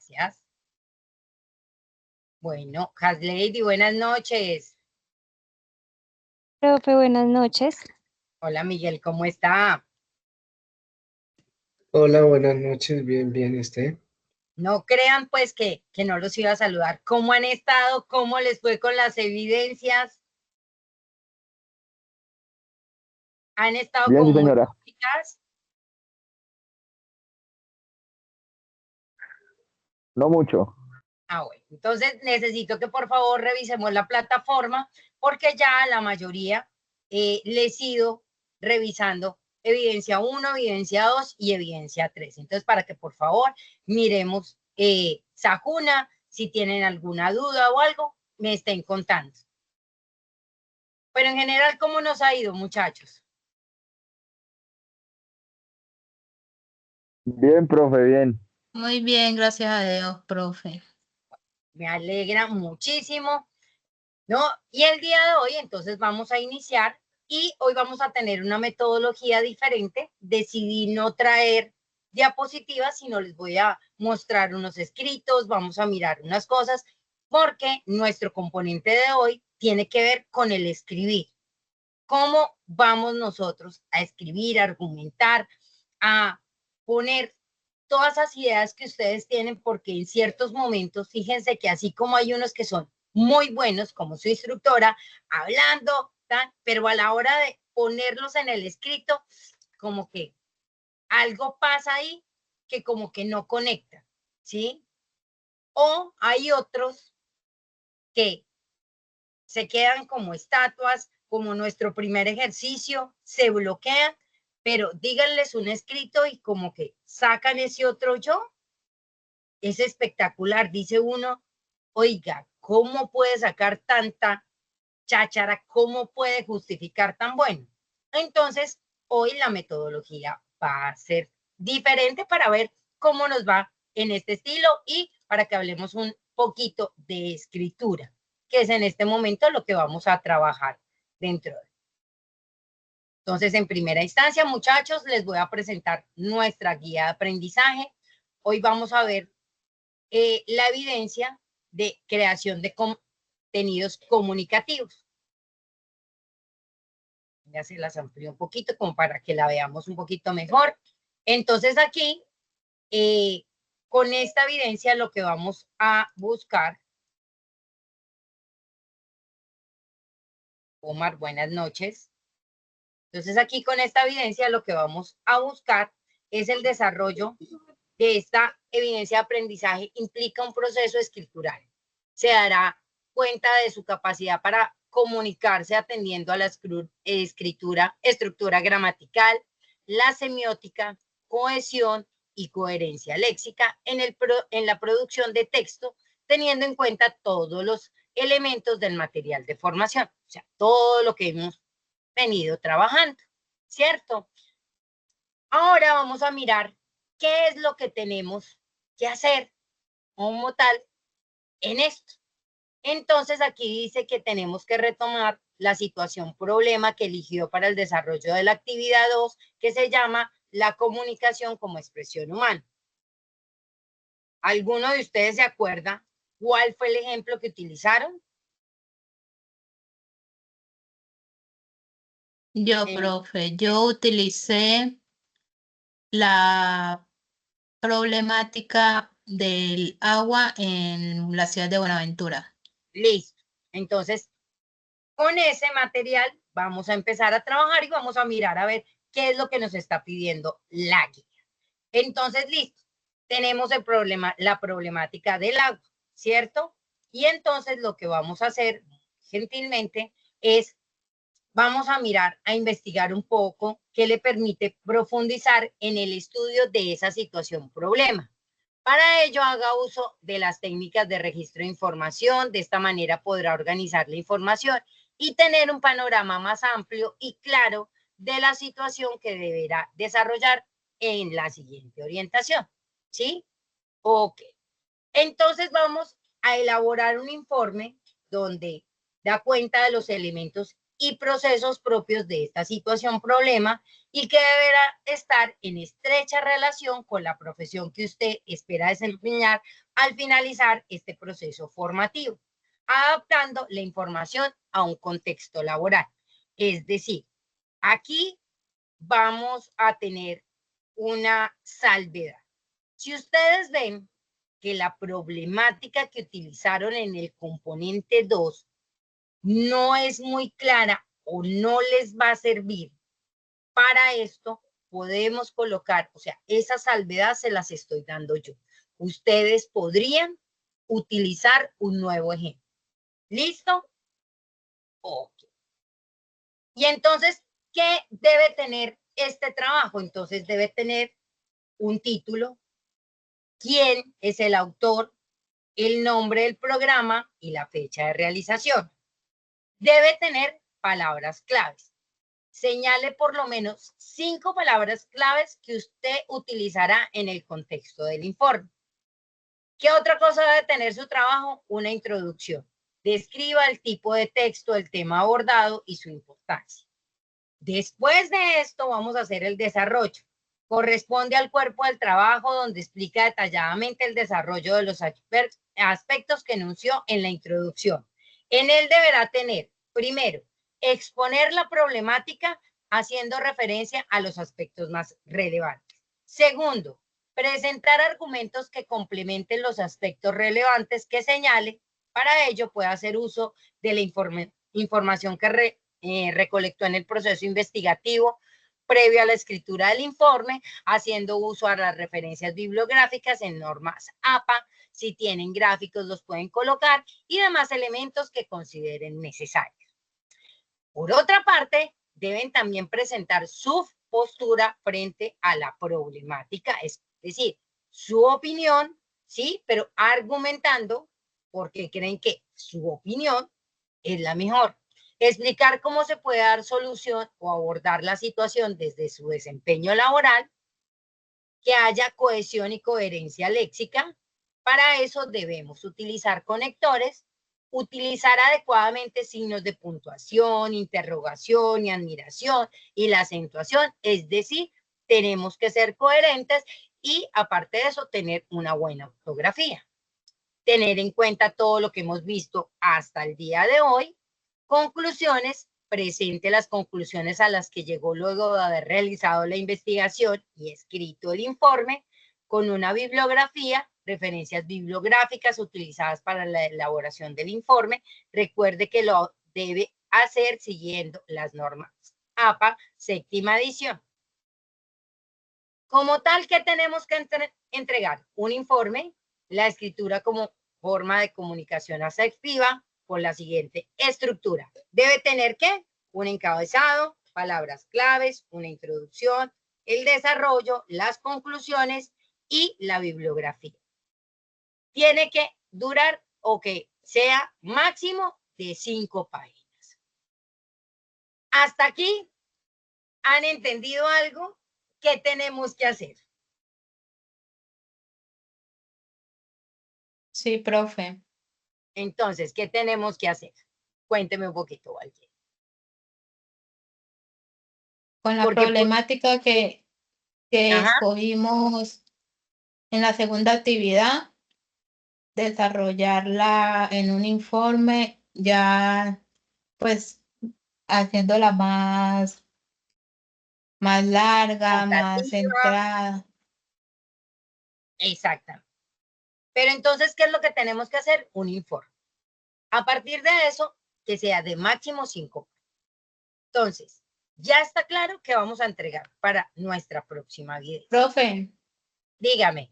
Gracias. Bueno, Haslady, buenas noches. Profe, buenas noches. Hola, Miguel, ¿cómo está? Hola, buenas noches, bien, bien, ¿y usted? No crean, pues, que no los iba a saludar. ¿Cómo han estado? ¿Cómo les fue con las evidencias? ¿Han estado Bien, como sí, muy señora. complicadas? No mucho. Ah, bueno. Entonces, necesito que por favor revisemos la plataforma porque ya la mayoría les he ido revisando evidencia 1, evidencia 2 y evidencia 3. Entonces, para que por favor miremos Sajuna, si tienen alguna duda o algo, me estén contando. Pero en general, ¿cómo nos ha ido, muchachos? Bien, profe, bien. Muy bien, gracias a Dios, profe. Me alegra muchísimo, ¿no? Y el día de hoy, entonces, vamos a iniciar y hoy vamos a tener una metodología diferente. Decidí no traer diapositivas, sino les voy a mostrar unos escritos, vamos a mirar unas cosas, porque nuestro componente de hoy tiene que ver con el escribir. ¿Cómo vamos nosotros a escribir, a argumentar, a poner todas esas ideas que ustedes tienen? Porque en ciertos momentos, fíjense que así como hay unos que son muy buenos, como su instructora, hablando, pero a la hora de ponerlos en el escrito, como que algo pasa ahí que como que no conecta, ¿sí? O hay otros que se quedan como estatuas, como nuestro primer ejercicio, se bloquean, pero díganles un escrito y como que sacan ese otro yo. Es espectacular, dice uno, oiga, ¿cómo puede sacar tanta cháchara? ¿Cómo puede justificar tan bueno? Entonces, hoy la metodología va a ser diferente para ver cómo nos va en este estilo y para que hablemos un poquito de escritura, que es en este momento lo que vamos a trabajar dentro de. Entonces, en primera instancia, muchachos, les voy a presentar nuestra guía de aprendizaje. Hoy vamos a ver la evidencia de creación de contenidos comunicativos. Ya se las amplío un poquito como para que la veamos un poquito mejor. Entonces aquí, con esta evidencia, lo que vamos a buscar. Omar, buenas noches. Entonces aquí con esta evidencia lo que vamos a buscar es el desarrollo de esta evidencia de aprendizaje. Implica un proceso escritural. Se dará cuenta de su capacidad para comunicarse atendiendo a la estructura gramatical, la semiótica, cohesión y coherencia léxica en la producción de texto, teniendo en cuenta todos los elementos del material de formación, o sea, todo lo que hemos venido trabajando, ¿cierto? Ahora vamos a mirar qué es lo que tenemos que hacer como tal en esto. Entonces aquí dice que tenemos que retomar la situación problema que eligió para el desarrollo de la actividad 2, que se llama la comunicación como expresión humana. ¿Alguno de ustedes se acuerda cuál fue el ejemplo que utilizaron? Yo, profe, yo utilicé la problemática del agua en la ciudad de Buenaventura. Listo. Entonces, con ese material vamos a empezar a trabajar y vamos a mirar a ver qué es lo que nos está pidiendo la guía. Entonces, listo. Tenemos el problema, la problemática del agua, ¿cierto? Y entonces lo que vamos a hacer gentilmente es, vamos a mirar, a investigar un poco qué le permite profundizar en el estudio de esa situación problema. Para ello, haga uso de las técnicas de registro de información. De esta manera podrá organizar la información y tener un panorama más amplio y claro de la situación que deberá desarrollar en la siguiente orientación. ¿Sí? Ok. Entonces vamos a elaborar un informe donde da cuenta de los elementos y procesos propios de esta situación problema y que deberá estar en estrecha relación con la profesión que usted espera desempeñar al finalizar este proceso formativo, adaptando la información a un contexto laboral. Es decir, aquí vamos a tener una salvedad. Si ustedes ven que la problemática que utilizaron en el componente 2 no es muy clara o no les va a servir, para esto podemos colocar, o sea, esa salvedad se las estoy dando yo. Ustedes podrían utilizar un nuevo ejemplo. ¿Listo? Ok. Y entonces, ¿qué debe tener este trabajo? Entonces debe tener un título, quién es el autor, el nombre del programa y la fecha de realización. Debe tener palabras claves. Señale por lo menos 5 palabras claves que usted utilizará en el contexto del informe. ¿Qué otra cosa debe tener su trabajo? Una introducción. Describa el tipo de texto, el tema abordado y su importancia. Después de esto vamos a hacer el desarrollo. Corresponde al cuerpo del trabajo donde explica detalladamente el desarrollo de los aspectos que enunció en la introducción. En él deberá tener, primero, exponer la problemática haciendo referencia a los aspectos más relevantes. Segundo, presentar argumentos que complementen los aspectos relevantes que señale. Para ello puede hacer uso de la información que recolectó en el proceso investigativo previo a la escritura del informe, haciendo uso a las referencias bibliográficas en normas APA. Si tienen gráficos los pueden colocar y demás elementos que consideren necesarios. Por otra parte, deben también presentar su postura frente a la problemática, es decir, su opinión, ¿sí? Pero argumentando porque creen que su opinión es la mejor. Explicar cómo se puede dar solución o abordar la situación desde su desempeño laboral, que haya cohesión y coherencia léxica. Para eso debemos utilizar conectores, utilizar adecuadamente signos de puntuación, interrogación y admiración y la acentuación, es decir, tenemos que ser coherentes y aparte de eso tener una buena ortografía. Tener en cuenta todo lo que hemos visto hasta el día de hoy. Conclusiones, presente las conclusiones a las que llegó luego de haber realizado la investigación y escrito el informe, con una bibliografía, referencias bibliográficas utilizadas para la elaboración del informe. Recuerde que lo debe hacer siguiendo las normas APA, séptima edición. Como tal, ¿qué tenemos que entregar? Un informe, la escritura como forma de comunicación asertiva, con la siguiente estructura. Debe tener, ¿qué? Un encabezado, palabras claves, una introducción, el desarrollo, las conclusiones y la bibliografía. Tiene que durar o que sea máximo de 5 páginas. Hasta aquí, ¿han entendido algo? ¿Qué tenemos que hacer? Sí, profe. Entonces, ¿qué tenemos que hacer? Cuénteme un poquito, Walter. Con la Porque, problemática que ajá, escogimos en la segunda actividad, desarrollarla en un informe, ya pues haciéndola más larga, más optativa, centrada. exactamente. Pero entonces, ¿qué es lo que tenemos que hacer? Un informe. A partir de eso, que sea de máximo 5. Entonces, ya está claro que vamos a entregar para nuestra próxima guía. Profe, Dígame.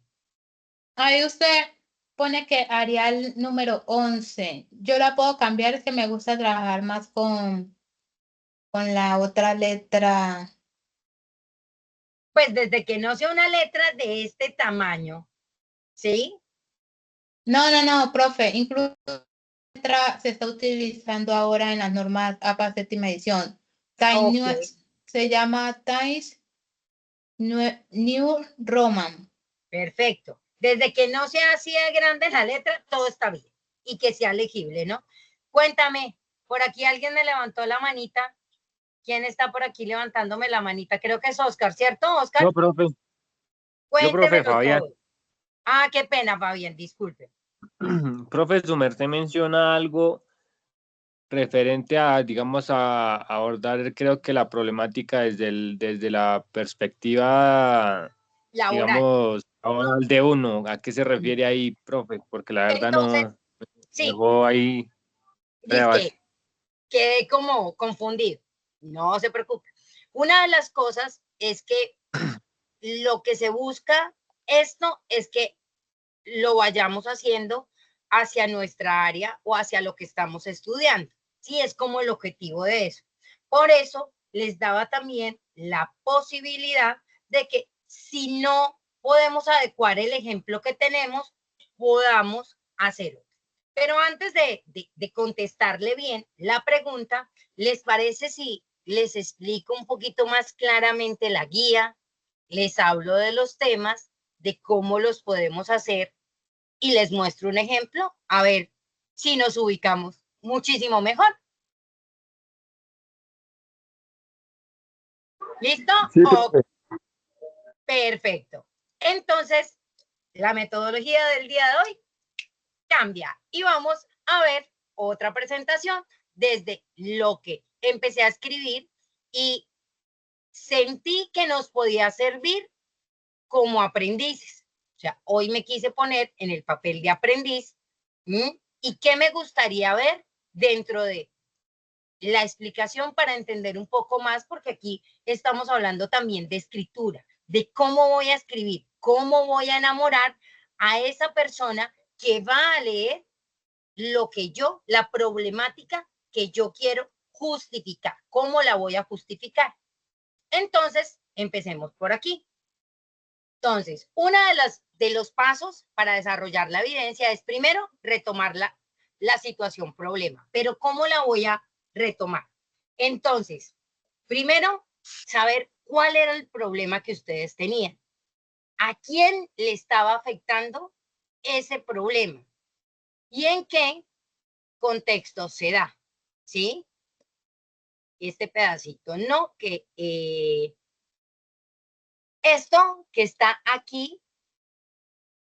ahí usted pone que haría el número 11. Yo la puedo cambiar, es que me gusta trabajar más con la otra letra. Pues desde que no sea una letra de este tamaño, ¿sí? No, profe, incluso se está utilizando ahora en las normas APA séptima edición. Ok, Se llama Times New Roman. perfecto. Desde que no sea así de grande la letra, todo está bien. Y que sea legible, ¿no? Cuéntame, Por aquí alguien me levantó la manita. ¿Quién está por aquí levantándome la manita? Creo que es Oscar, ¿cierto, Oscar? Yo, profe, Cuéntemelo Fabián. todo. Ah, qué pena, Fabián, disculpe. Profe, su merced menciona algo referente a, digamos, a abordar, creo que la problemática desde la perspectiva, Laboral. digamos, laboral de uno. ¿A qué se refiere ahí, profe? Porque la verdad Entonces, no me sí, dejó ahí dice brevas. que quedé como confundido. No se preocupe. Una de las cosas es que lo que se busca esto es que lo vayamos haciendo hacia nuestra área o hacia lo que estamos estudiando. Sí, es como el objetivo de eso. Por eso les daba también la posibilidad de que si no podemos adecuar el ejemplo que tenemos, podamos hacerlo. Pero antes de contestarle bien la pregunta, ¿les parece si les explico un poquito más claramente la guía? Les hablo de los temas, de cómo los podemos hacer y les muestro un ejemplo, a ver si nos ubicamos muchísimo mejor. ¿Listo? Sí, Oh, profe. perfecto. Entonces, la metodología del día de hoy cambia y vamos a ver otra presentación desde lo que empecé a escribir y sentí que nos podía servir como aprendices. O sea, hoy me quise poner en el papel de aprendiz. ¿Y qué me gustaría ver dentro de la explicación para entender un poco más? Porque aquí estamos hablando también de escritura, de cómo voy a escribir, cómo voy a enamorar a esa persona que va a leer lo que yo, la problemática que yo quiero justificar. ¿Cómo la voy a justificar? Entonces, empecemos por aquí. Entonces, una de los pasos para desarrollar la evidencia es primero retomar la situación problema. Pero ¿cómo la voy a retomar? Entonces, primero, saber cuál era el problema que ustedes tenían. ¿A quién le estaba afectando ese problema? ¿Y en qué contexto se da? ¿Sí? Este pedacito, no, que esto que está aquí,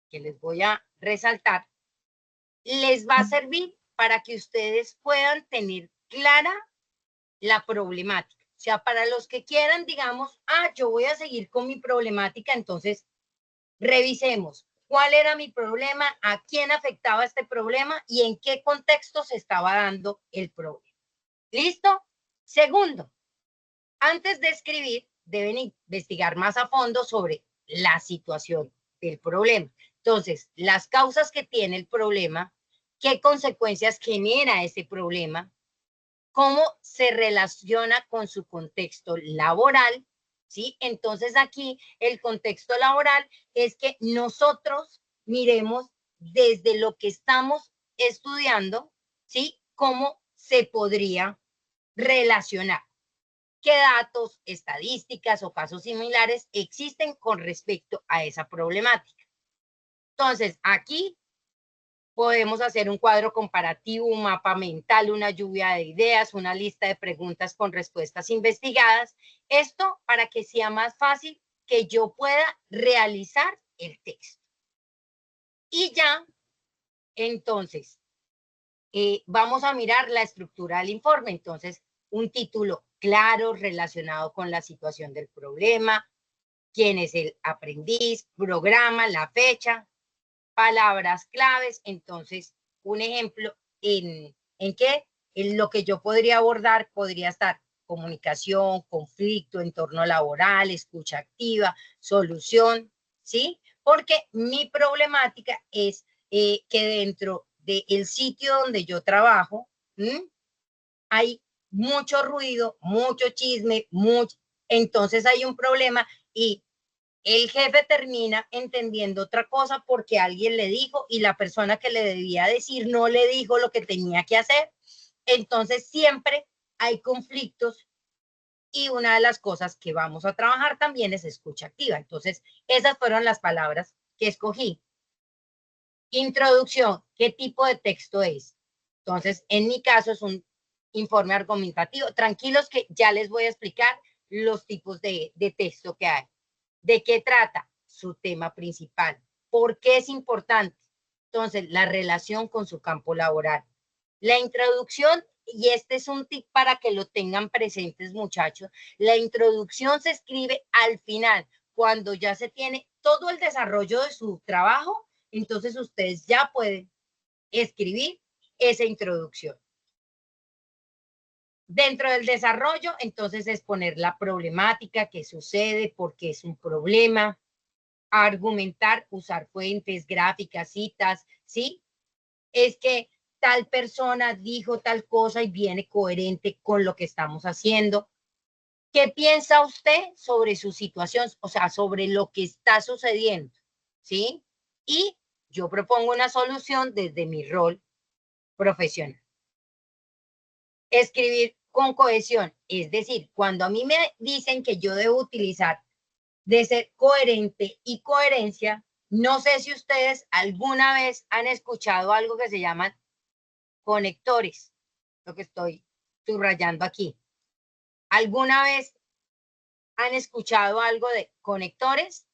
que les voy a resaltar, les va a servir para que ustedes puedan tener clara la problemática. O sea, para los que quieran, digamos, yo voy a seguir con mi problemática, entonces revisemos cuál era mi problema, a quién afectaba este problema y en qué contexto se estaba dando el problema. ¿Listo? Segundo, antes de escribir, deben investigar más a fondo sobre la situación del problema. Entonces, las causas que tiene el problema, qué consecuencias genera ese problema, cómo se relaciona con su contexto laboral, ¿sí? Entonces aquí el contexto laboral es que nosotros miremos desde lo que estamos estudiando, ¿sí? Cómo se podría relacionar. ¿Qué datos, estadísticas o casos similares existen con respecto a esa problemática? Entonces, aquí podemos hacer un cuadro comparativo, un mapa mental, una lluvia de ideas, una lista de preguntas con respuestas investigadas. Esto para que sea más fácil que yo pueda realizar el texto. Y ya, entonces, vamos a mirar la estructura del informe. Entonces, un título claro relacionado con la situación del problema, quién es el aprendiz, programa, la fecha, palabras claves. Entonces, un ejemplo en qué, en lo que yo podría abordar podría estar comunicación, conflicto, entorno laboral, escucha activa, solución, ¿sí? Porque mi problemática es que dentro del sitio donde yo trabajo, hay mucho ruido, mucho chisme, entonces hay un problema y el jefe termina entendiendo otra cosa porque alguien le dijo y la persona que le debía decir no le dijo lo que tenía que hacer. Entonces siempre hay conflictos y una de las cosas que vamos a trabajar también es escucha activa. Entonces esas fueron las palabras que escogí. Introducción, ¿qué tipo de texto es? Entonces, en mi caso es un informe argumentativo. Tranquilos que ya les voy a explicar los tipos de texto que hay. ¿De qué trata? Su tema principal. ¿Por qué es importante? Entonces, la relación con su campo laboral. La introducción, y este es un tip para que lo tengan presentes, muchachos, la introducción se escribe al final, cuando ya se tiene todo el desarrollo de su trabajo, entonces ustedes ya pueden escribir esa introducción. Dentro del desarrollo, entonces es poner la problemática, qué sucede, por qué es un problema, argumentar, usar fuentes, gráficas, citas, ¿sí? Es que tal persona dijo tal cosa y viene coherente con lo que estamos haciendo. ¿Qué piensa usted sobre su situación? O sea, sobre lo que está sucediendo, ¿sí? Y yo propongo una solución desde mi rol profesional. Escribir con cohesión, es decir, cuando a mí me dicen que yo debo utilizar de ser coherente y coherencia, no sé si ustedes alguna vez han escuchado algo que se llaman conectores, lo que estoy subrayando aquí. ¿Alguna vez han escuchado algo de conectores?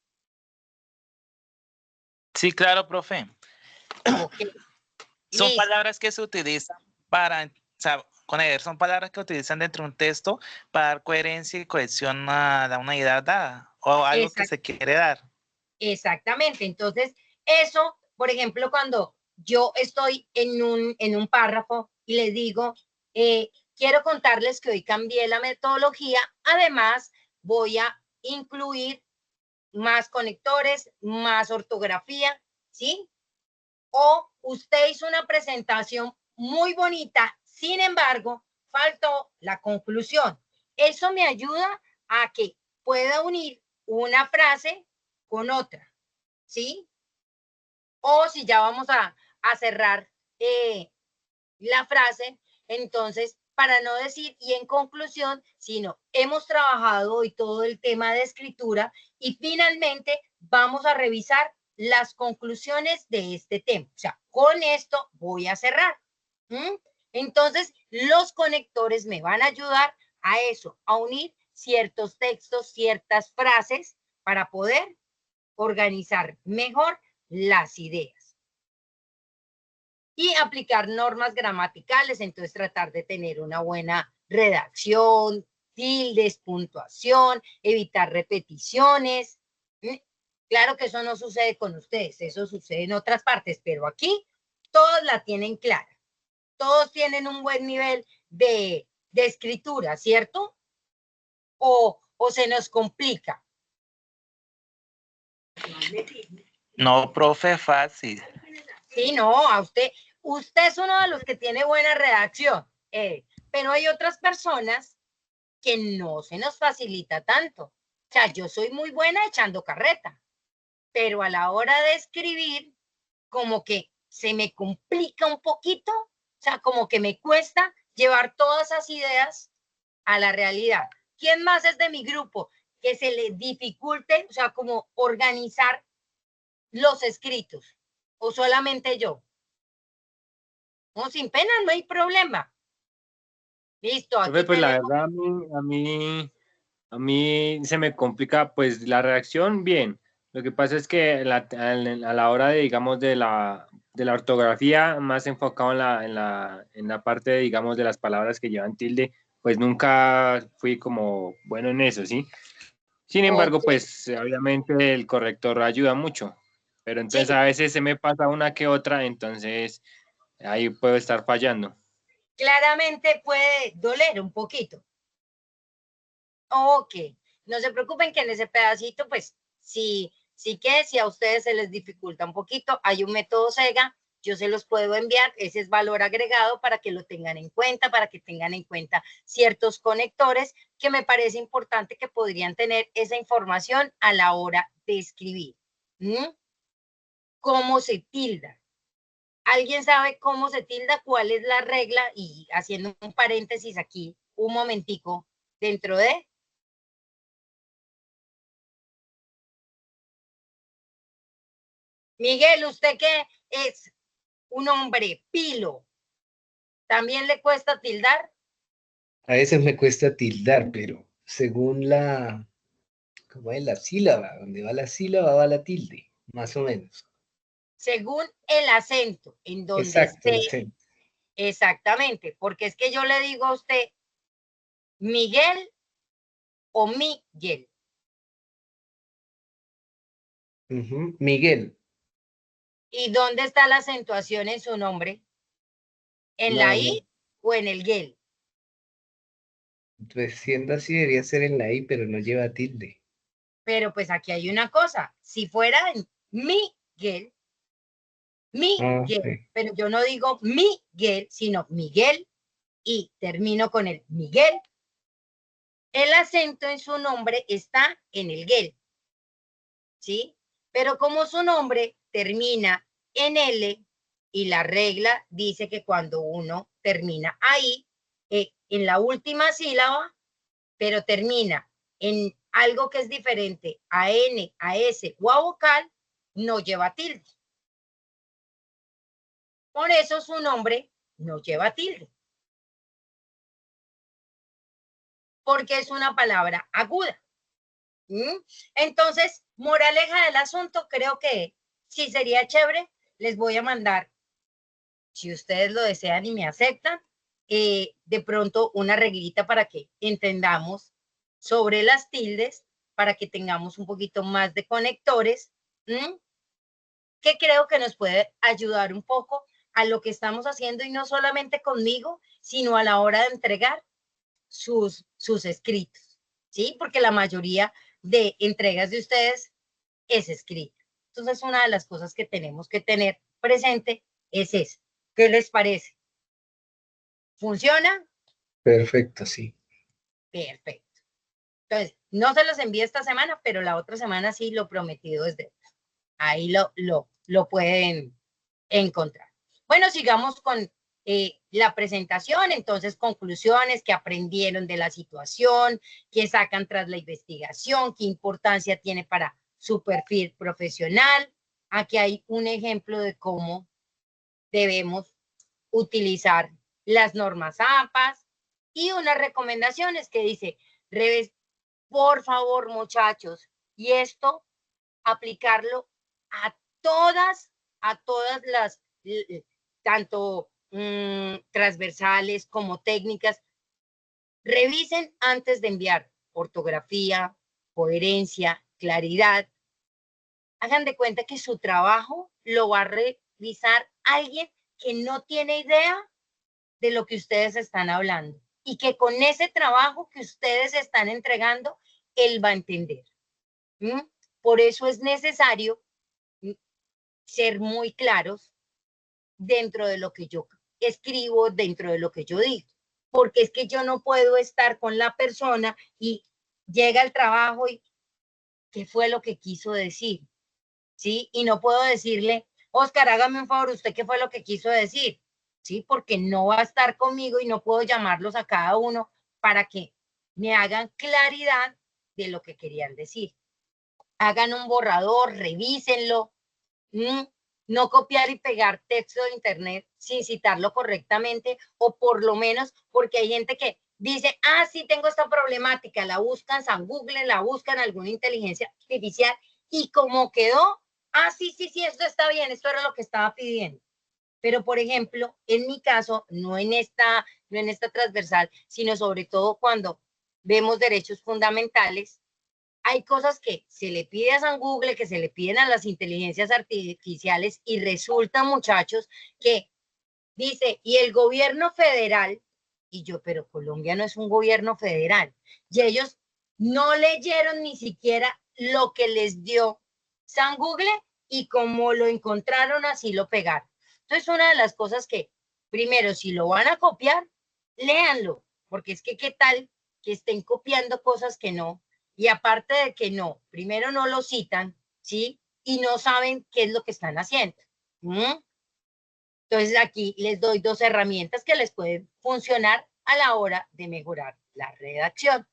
Sí, claro, profe. Ok, Son listo. palabras que se utilizan para, o sea, son palabras que utilizan dentro de un texto para dar coherencia y cohesión a una idea dada o algo que se quiere dar. Exactamente. Entonces, eso, por ejemplo, cuando yo estoy en un párrafo y les digo, quiero contarles que hoy cambié la metodología, además voy a incluir más conectores, más ortografía, ¿sí? O usted hizo una presentación muy bonita, sin embargo, faltó la conclusión. Eso me ayuda a que pueda unir una frase con otra, ¿sí? O si ya vamos a cerrar la frase, entonces, para no decir y en conclusión, sino hemos trabajado hoy todo el tema de escritura y finalmente vamos a revisar las conclusiones de este tema. O sea, con esto voy a cerrar. Entonces, los conectores me van a ayudar a eso, a unir ciertos textos, ciertas frases para poder organizar mejor las ideas. Y aplicar normas gramaticales, entonces tratar de tener una buena redacción, tildes, puntuación, evitar repeticiones. Claro que eso no sucede con ustedes, eso sucede en otras partes, pero aquí todos la tienen clara. Todos tienen un buen nivel de escritura, ¿cierto? O se nos complica. No, profe, fácil. Sí, no, a usted es uno de los que tiene buena redacción, pero hay otras personas que no se nos facilita tanto. O sea, yo soy muy buena echando carreta, pero a la hora de escribir, como que se me complica un poquito, o sea, como que me cuesta llevar todas esas ideas a la realidad. ¿Quién más es de mi grupo que se le dificulte, o sea, como organizar los escritos? ¿O solamente yo? No, sin pena, no hay problema. Listo, aquí Profe, pues la tenemos. verdad a mí se me complica pues la redacción bien. Lo que pasa es que a la hora de, digamos, de la ortografía, más enfocado en la parte, digamos, de las palabras que llevan tilde, pues nunca fui como bueno en eso, ¿sí? Sin embargo, Ok, pues obviamente el corrector ayuda mucho, pero entonces sí, a veces se me pasa una que otra, entonces ahí puedo estar fallando. claramente puede doler un poquito. Ok, no se preocupen que en ese pedacito, pues, si a ustedes se les dificulta un poquito, hay un método SEGA, yo se los puedo enviar, ese es valor agregado para que lo tengan en cuenta, para que tengan en cuenta ciertos conectores que me parece importante que podrían tener esa información a la hora de escribir. ¿Cómo se tilda? ¿Alguien sabe cómo se tilda? ¿Cuál es la regla? Y haciendo un paréntesis aquí, un momentico, dentro de... Miguel, usted que es un hombre pilo, ¿también le cuesta tildar? A veces me cuesta tildar, pero según ¿cómo es la sílaba? Donde va la sílaba va la tilde, más o menos. Según el acento en donde Exacto, el esté, acento. exactamente, porque es que yo le digo a usted Miguel o Miguel. Ujú. Miguel. ¿Y dónde está la acentuación en su nombre? ¿En la No, no. I o en el guel? Pues siendo así debería ser en la I, pero no lleva tilde. Pero pues aquí hay una cosa, si fuera en Miguel, Ah, Miguel, sí. pero yo no digo Miguel, sino Miguel y termino con el Miguel, el acento en su nombre está en el guel, ¿sí? Pero como su nombre termina en L y la regla dice que cuando uno termina ahí, en la última sílaba, pero termina en algo que es diferente a N, a S o a vocal, no lleva tilde. Por eso su nombre no lleva tilde. Porque es una palabra aguda. ¿Mm? Entonces, moraleja del asunto, creo que sí sería chévere. Les voy a mandar, si ustedes lo desean y me aceptan, de pronto una reglita para que entendamos sobre las tildes, para que tengamos un poquito más de conectores, que creo que nos puede ayudar un poco a lo que estamos haciendo y no solamente conmigo, sino a la hora de entregar sus escritos, ¿sí? Porque la mayoría de entregas de ustedes es escrita. Entonces, una de las cosas que tenemos que tener presente es eso. ¿Qué les parece? ¿Funciona? Perfecto, sí. Perfecto. Entonces, no se los envío esta semana, pero la otra semana sí, lo prometido es de ahí lo pueden encontrar. Bueno, sigamos con la presentación, entonces conclusiones que aprendieron de la situación, que sacan tras la investigación, qué importancia tiene para su perfil profesional. Aquí hay un ejemplo de cómo debemos utilizar las normas APAS y unas recomendaciones que dice, por favor, muchachos, y esto aplicarlo a todas las, tanto transversales como técnicas. Revisen antes de enviar ortografía, coherencia, claridad. Hagan de cuenta que su trabajo lo va a revisar alguien que no tiene idea de lo que ustedes están hablando y que con ese trabajo que ustedes están entregando, él va a entender. ¿Mm? Por eso es necesario ser muy claros dentro de lo que yo escribo, dentro de lo que yo digo. Porque es que yo no puedo estar con la persona y llega el trabajo y ¿qué fue lo que quiso decir? ¿Sí? Y no puedo decirle, Oscar, hágame un favor, ¿usted qué fue lo que quiso decir? ¿Sí? Porque no va a estar conmigo y no puedo llamarlos a cada uno para que me hagan claridad de lo que querían decir. Hagan un borrador, revísenlo, no copiar y pegar texto de internet sin citarlo correctamente o por lo menos porque hay gente que dice, sí tengo esta problemática, la buscan en San Google, la buscan en alguna inteligencia artificial y como quedó, sí, esto está bien, esto era lo que estaba pidiendo. Pero, por ejemplo, en mi caso, no en esta transversal, sino sobre todo cuando vemos derechos fundamentales, hay cosas que se le pide a San Google, que se le piden a las inteligencias artificiales y resulta, muchachos, que dice, y el gobierno federal, y yo, pero Colombia no es un gobierno federal, y ellos no leyeron ni siquiera lo que les dio San Google y como lo encontraron, así lo pegaron. Entonces, una de las cosas que, primero, si lo van a copiar, léanlo, porque es que qué tal que estén copiando cosas que no, y aparte de que no, primero no lo citan, ¿sí? Y no saben qué es lo que están haciendo. Entonces aquí les doy dos herramientas que les pueden funcionar a la hora de mejorar la redacción.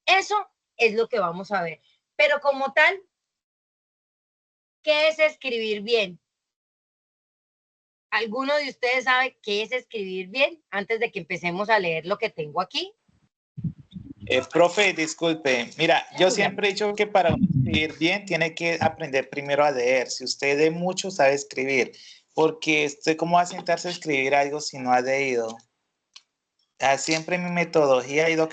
Eso es lo que vamos a ver. Pero como tal, ¿qué es escribir bien? ¿Alguno de ustedes sabe qué es escribir bien antes de que empecemos a leer lo que tengo aquí? Profe, disculpe. Mira, yo siempre he dicho que para uno escribir bien tiene que aprender primero a leer. Si usted lee mucho, sabe escribir. Porque usted, ¿cómo va a sentarse a escribir algo si no ha leído? Siempre mi metodología y lo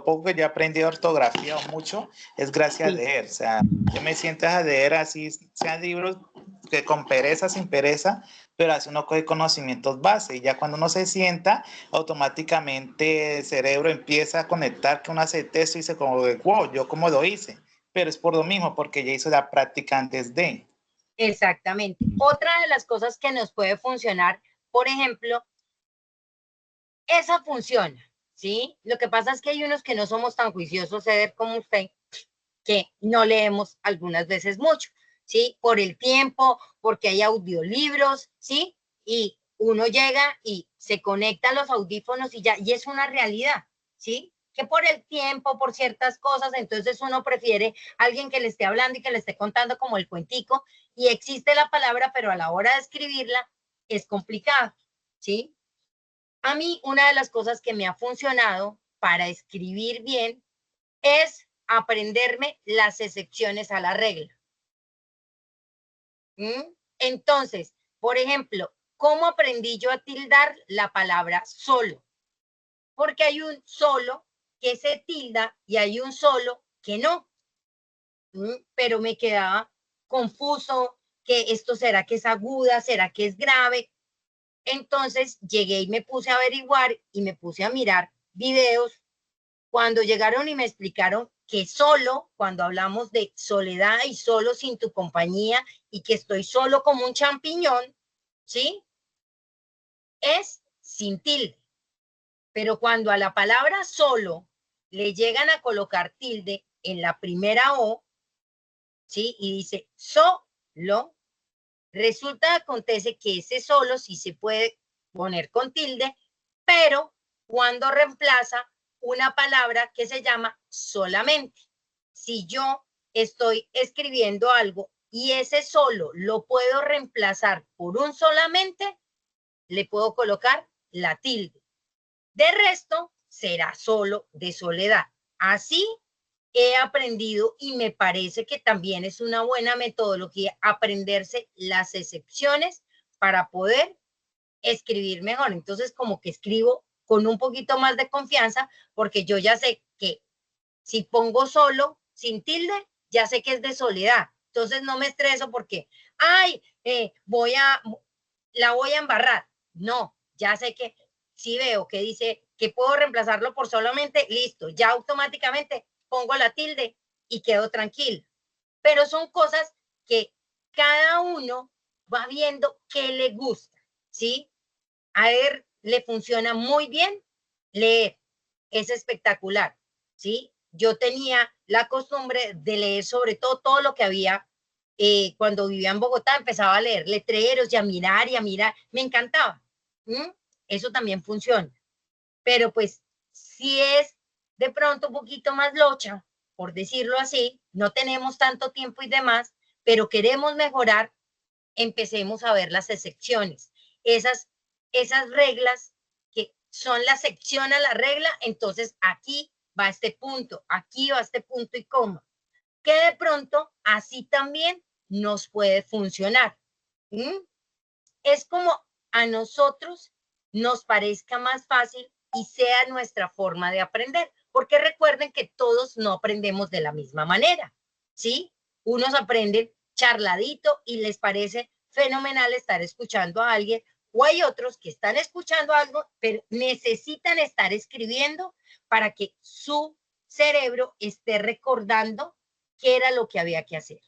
poco que yo aprendí de ortografía o mucho es gracias a leer. O sea, yo me siento a leer así, sean libros que con pereza, sin pereza, pero así uno coge conocimientos base. Y ya cuando uno se sienta, automáticamente el cerebro empieza a conectar que uno hace el texto y dice como, wow, ¿yo cómo lo hice? Pero es por lo mismo, porque ya hizo la práctica antes de. Exactamente. Otra de las cosas que nos puede funcionar, por ejemplo, esa funciona, ¿sí? Lo que pasa es que hay unos que no somos tan juiciosos, Eder, como usted, que no leemos algunas veces mucho, ¿sí? Por el tiempo, porque hay audiolibros, ¿sí? Y uno llega y se conecta a los audífonos y ya, y es una realidad, ¿sí? Que por el tiempo, por ciertas cosas, entonces uno prefiere a alguien que le esté hablando y que le esté contando como el cuentico, y existe la palabra, pero a la hora de escribirla es complicado, ¿sí? A mí, una de las cosas que me ha funcionado para escribir bien es aprenderme las excepciones a la regla. Entonces, por ejemplo, ¿cómo aprendí yo a tildar la palabra solo? Porque hay un solo que se tilda y hay un solo que no. Pero me quedaba confuso, que esto será que es aguda, será que es grave. Entonces llegué y me puse a averiguar y me puse a mirar videos. Cuando llegaron y me explicaron que solo, cuando hablamos de soledad y solo sin tu compañía y que estoy solo como un champiñón, ¿sí? Es sin tilde. Pero cuando a la palabra solo le llegan a colocar tilde en la primera O, ¿sí? Y dice solo, resulta, acontece que ese solo sí se puede poner con tilde, pero cuando reemplaza una palabra que se llama solamente. Si yo estoy escribiendo algo y ese solo lo puedo reemplazar por un solamente, le puedo colocar la tilde. De resto, será solo de soledad. Así he aprendido y me parece que también es una buena metodología aprenderse las excepciones para poder escribir mejor. Entonces, como que escribo con un poquito más de confianza porque yo ya sé que si pongo solo, sin tilde, ya sé que es de soledad. Entonces no me estreso porque, ay, la voy a embarrar. No, ya sé que si veo que dice que puedo reemplazarlo por solamente, listo, ya automáticamente pongo la tilde y quedo tranquilo. Pero son cosas que cada uno va viendo qué le gusta, ¿sí? A él le funciona muy bien leer, es espectacular, ¿sí? Yo tenía la costumbre de leer sobre todo lo que había cuando vivía en Bogotá, empezaba a leer letreros y a mirar, me encantaba. Eso también funciona. Pero pues si es de pronto un poquito más locha, por decirlo así, no tenemos tanto tiempo y demás, pero queremos mejorar, empecemos a ver las excepciones. Esas reglas que son la excepción a la regla, entonces aquí va este punto, aquí va este punto y coma, que de pronto así también nos puede funcionar. Es como a nosotros nos parezca más fácil y sea nuestra forma de aprender, porque recuerden que todos no aprendemos de la misma manera, ¿sí? Unos aprenden charladito y les parece fenomenal estar escuchando a alguien, o hay otros que están escuchando algo, pero necesitan estar escribiendo para que su cerebro esté recordando qué era lo que había que hacer.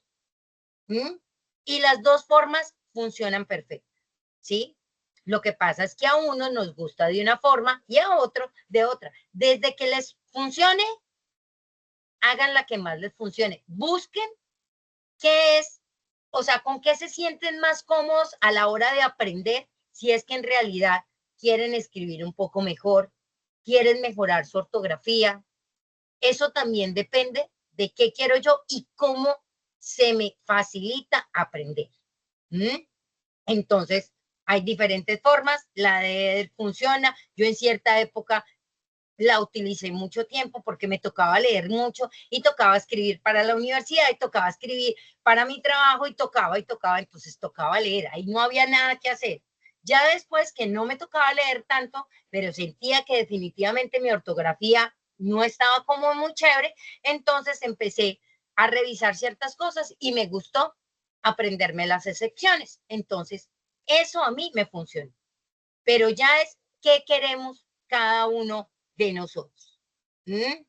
Y las dos formas funcionan perfecto, ¿sí? Lo que pasa es que a uno nos gusta de una forma y a otro de otra. Desde que les funcione, hagan la que más les funcione. Busquen qué es, o sea, con qué se sienten más cómodos a la hora de aprender, si es que en realidad quieren escribir un poco mejor, quieren mejorar su ortografía. Eso también depende de qué quiero yo y cómo se me facilita aprender. Entonces, Hay diferentes formas, la de Eder funciona. Yo en cierta época la utilicé mucho tiempo porque me tocaba leer mucho y tocaba escribir para la universidad y tocaba escribir para mi trabajo y tocaba, entonces tocaba leer. Ahí no había nada que hacer. Ya después que no me tocaba leer tanto, pero sentía que definitivamente mi ortografía no estaba como muy chévere, entonces empecé a revisar ciertas cosas y me gustó aprenderme las excepciones. Entonces, eso a mí me funcionó. Pero ya es qué queremos cada uno de nosotros. ¿Mm?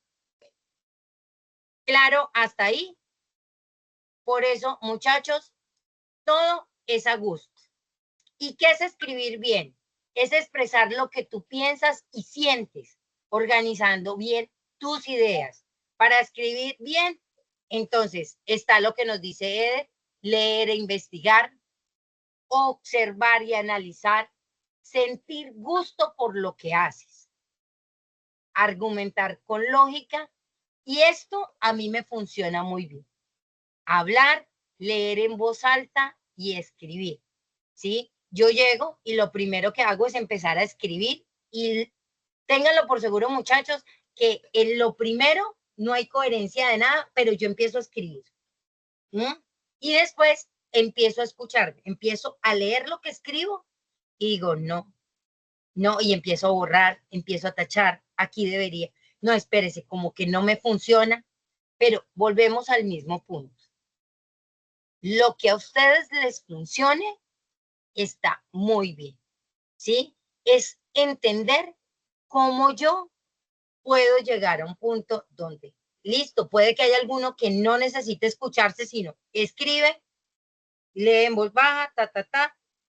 Claro, hasta ahí. Por eso, muchachos, todo es a gusto. ¿Y qué es escribir bien? Es expresar lo que tú piensas y sientes, organizando bien tus ideas. Para escribir bien, entonces, está lo que nos dice Eder, leer e investigar, observar y analizar, sentir gusto por lo que haces, argumentar con lógica, y esto a mí me funciona muy bien. Hablar, leer en voz alta y escribir, ¿sí? Yo llego y lo primero que hago es empezar a escribir y ténganlo por seguro, muchachos, que en lo primero no hay coherencia de nada, pero yo empiezo a escribir. Y después empiezo a escuchar, empiezo a leer lo que escribo y digo, no, y empiezo a borrar, empiezo a tachar, aquí debería, no, espérese, como que no me funciona, pero volvemos al mismo punto. Lo que a ustedes les funcione está muy bien, ¿sí? Es entender cómo yo puedo llegar a un punto donde, listo, puede que haya alguno que no necesite escucharse, sino escribe, lee en voz baja,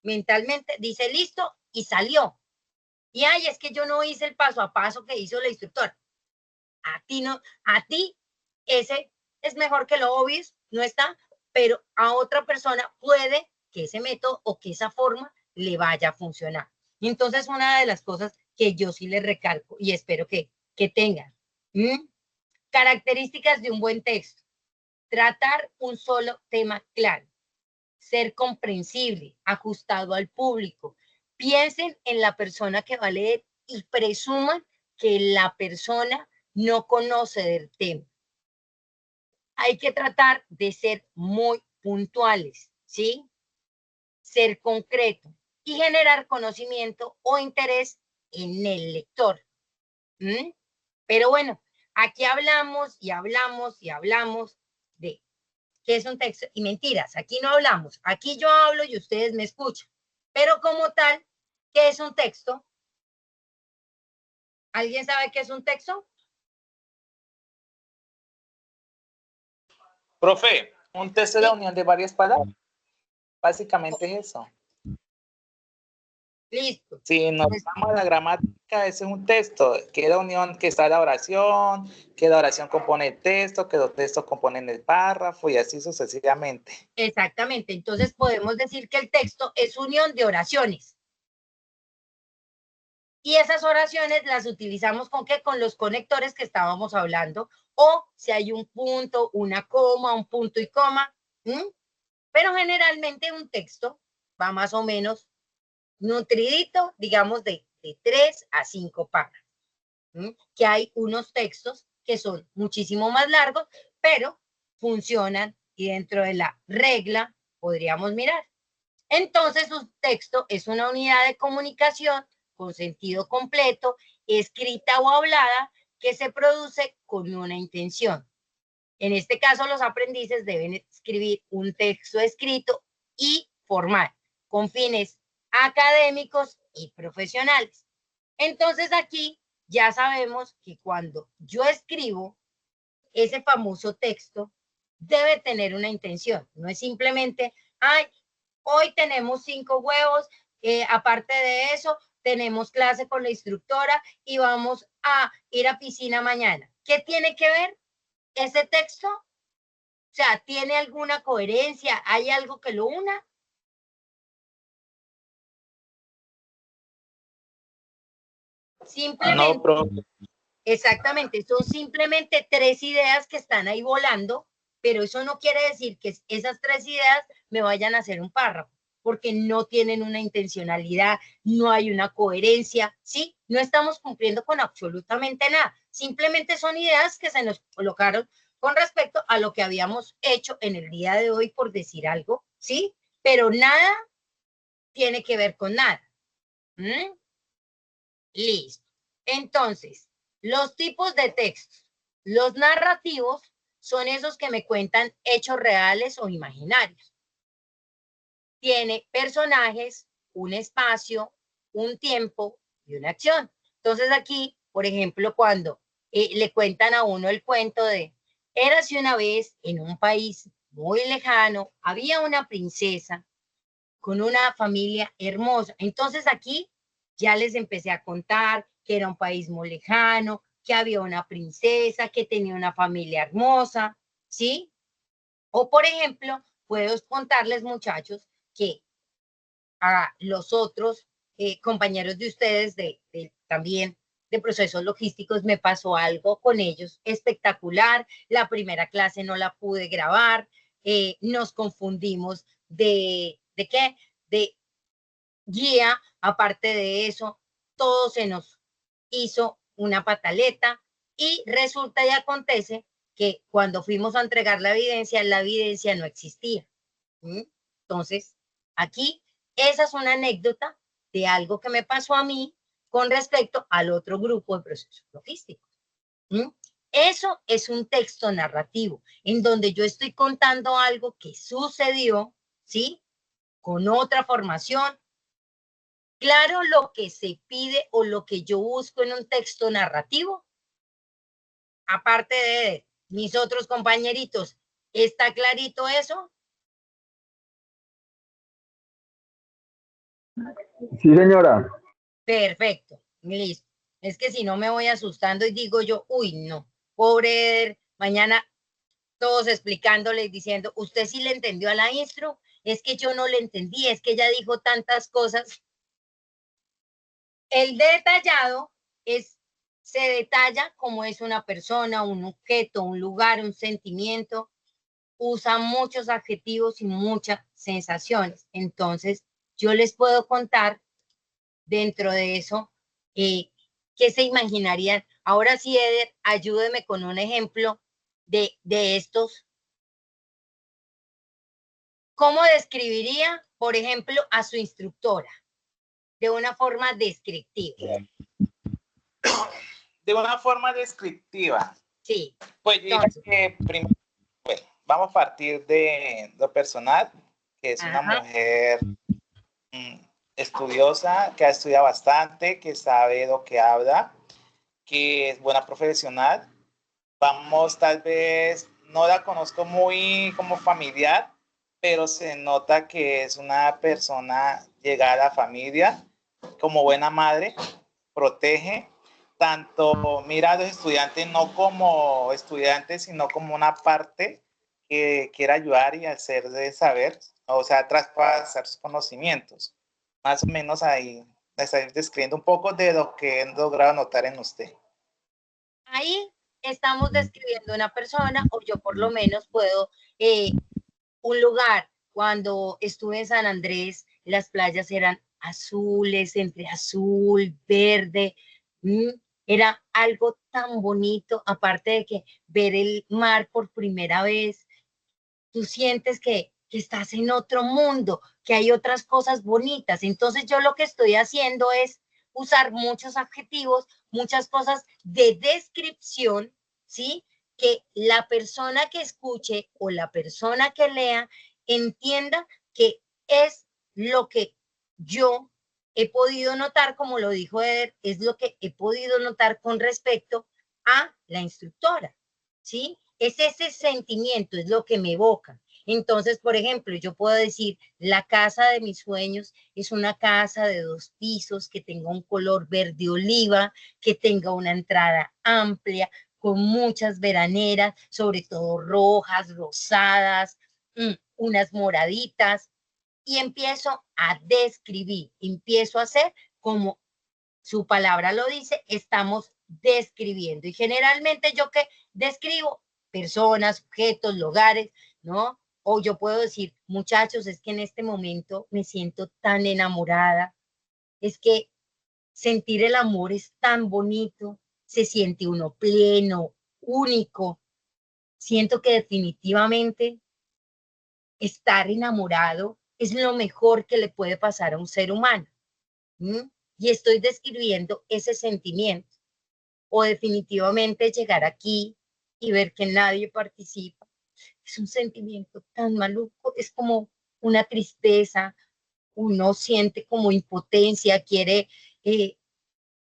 mentalmente, dice listo y salió. Y ay, es que yo no hice el paso a paso que hizo la instructora. A ti no, a ti ese es mejor que lo obvies, no está, pero a otra persona puede que ese método o que esa forma le vaya a funcionar. Y entonces una de las cosas que yo sí les recalco y espero que tengan. Características de un buen texto. Tratar un solo tema claro. Ser comprensible, ajustado al público. Piensen en la persona que va a leer y presuman que la persona no conoce del tema. Hay que tratar de ser muy puntuales, ¿sí? Ser concreto y generar conocimiento o interés en el lector. Pero bueno, aquí hablamos y hablamos y hablamos de qué es un texto y mentiras. Aquí no hablamos, aquí yo hablo y ustedes me escuchan. Pero como tal, ¿qué es un texto? ¿Alguien sabe qué es un texto? Profe, un texto es la unión de varias palabras. Básicamente es eso. Listo. Si nos vamos a la gramática, ese es un texto. Que la unión, que está la oración, que la oración compone el texto, que los textos componen el párrafo y así sucesivamente. Exactamente. Entonces podemos decir que el texto es unión de oraciones. Y esas oraciones las utilizamos ¿con qué? Con los conectores que estábamos hablando. O si hay un punto, una coma, un punto y coma. Pero generalmente un texto va más o menos nutridito, digamos, de 3 a 5 párrafos. Que hay unos textos que son muchísimo más largos, pero funcionan y dentro de la regla podríamos mirar. Entonces, un texto es una unidad de comunicación con sentido completo, escrita o hablada, que se produce con una intención. En este caso, los aprendices deben escribir un texto escrito y formal, con fines académicos y profesionales. Entonces, aquí ya sabemos que cuando yo escribo ese famoso texto, debe tener una intención. No es simplemente, ay, hoy tenemos 5 huevos, aparte de eso, tenemos clase con la instructora y vamos a ir a piscina mañana. ¿Qué tiene que ver ese texto? O sea, ¿tiene alguna coherencia? ¿Hay algo que lo una? Simplemente. No, profe. Exactamente, son simplemente 3 ideas que están ahí volando, pero eso no quiere decir que esas 3 ideas me vayan a hacer un párrafo. porque no tienen una intencionalidad, no hay una coherencia, ¿sí? No estamos cumpliendo con absolutamente nada. Simplemente son ideas que se nos colocaron con respecto a lo que habíamos hecho en el día de hoy, por decir algo, ¿sí? Pero nada tiene que ver con nada. ¿Mm? Listo. Entonces, los tipos de textos. Los narrativos son esos que me cuentan hechos reales o imaginarios. Tiene personajes, un espacio, un tiempo y una acción. Entonces aquí, por ejemplo, cuando le cuentan a uno el cuento de érase una vez en un país muy lejano, había una princesa con una familia hermosa. Entonces aquí ya les empecé a contar que era un país muy lejano, que había una princesa, que tenía una familia hermosa, ¿sí? O por ejemplo, puedo contarles, muchachos, que a los otros compañeros de ustedes también de procesos logísticos me pasó algo con ellos espectacular. La primera clase no la pude grabar, nos confundimos ¿de qué? De guía. Aparte de eso, todo se nos hizo una pataleta y resulta y acontece que cuando fuimos a entregar la evidencia no existía. ¿Mm? Entonces, aquí, esa es una anécdota de algo que me pasó a mí con respecto al otro grupo de procesos logísticos. ¿Mm? Eso es un texto narrativo en donde yo estoy contando algo que sucedió, ¿sí? Con otra formación. Claro, lo que se pide o lo que yo busco en un texto narrativo, aparte de mis otros compañeritos, ¿está clarito eso? Sí, señora. Perfecto, listo. Es que si no me voy asustando y digo yo, uy, no, pobre Eder, mañana todos explicándole y diciendo, usted sí le entendió a la instru, es que yo no le entendí, es que ella dijo tantas cosas. El detallado se detalla cómo es una persona, un objeto, un lugar, un sentimiento, usa muchos adjetivos y muchas sensaciones. Entonces, yo les puedo contar dentro de eso, ¿qué se imaginarían? Ahora sí, Eder, ayúdeme con un ejemplo de estos. ¿Cómo describiría, por ejemplo, a su instructora? De una forma descriptiva. De una forma descriptiva. Sí. Pues yo diría que primero, bueno, vamos a partir de lo personal, que es una mujer estudiosa, que ha estudiado bastante, que sabe lo que habla, que es buena profesional. Vamos, tal vez, no la conozco muy como familiar, pero se nota que es una persona llegada a la familia, como buena madre, protege, tanto mira a los estudiantes no como estudiantes, sino como una parte que quiere ayudar y hacer de saber, o sea, traspasar sus conocimientos. Más o menos ahí está describiendo un poco de lo que he logrado notar en usted. Ahí estamos describiendo una persona, o yo por lo menos puedo, un lugar. Cuando estuve en San Andrés, las playas eran azules, entre azul, verde. Era algo tan bonito, aparte de que ver el mar por primera vez, tú sientes que estás en otro mundo, que hay otras cosas bonitas. Entonces yo lo que estoy haciendo es usar muchos adjetivos, muchas cosas de descripción, ¿sí? Que la persona que escuche o la persona que lea entienda que es lo que yo he podido notar, como lo dijo Eder, es lo que he podido notar con respecto a la instructora, ¿sí? Es ese sentimiento, es lo que me evoca. Entonces, por ejemplo, yo puedo decir, la casa de mis sueños es una casa de 2 pisos, que tenga un color verde oliva, que tenga una entrada amplia, con muchas veraneras, sobre todo rojas, rosadas, unas moraditas, y empiezo a describir, empiezo a hacer como su palabra lo dice, estamos describiendo. Y generalmente yo que describo personas, objetos, lugares, ¿no? O yo puedo decir, muchachos, es que en este momento me siento tan enamorada, es que sentir el amor es tan bonito, se siente uno pleno, único. Siento que definitivamente estar enamorado es lo mejor que le puede pasar a un ser humano. ¿Mm? Y estoy describiendo ese sentimiento. O definitivamente llegar aquí y ver que nadie participa. Es un sentimiento tan maluco, es como una tristeza, uno siente como impotencia, quiere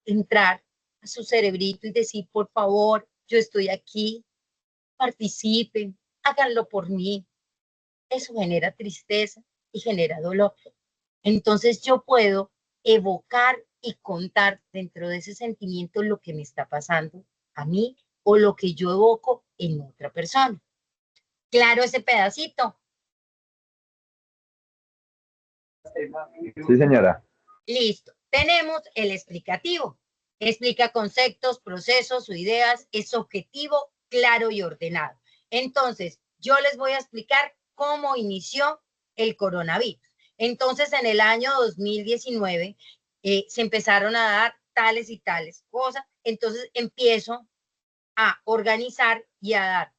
entrar a su cerebrito y decir, por favor, yo estoy aquí, participen, háganlo por mí. Eso genera tristeza y genera dolor. Entonces yo puedo evocar y contar dentro de ese sentimiento lo que me está pasando a mí o lo que yo evoco en otra persona. Claro, ese pedacito. Sí, señora. Listo. Tenemos el explicativo. Explica conceptos, procesos o ideas. Es objetivo, claro y ordenado. Entonces, yo les voy a explicar cómo inició el coronavirus. Entonces, en el año 2019 se empezaron a dar tales y tales cosas. Entonces, empiezo a organizar y a dar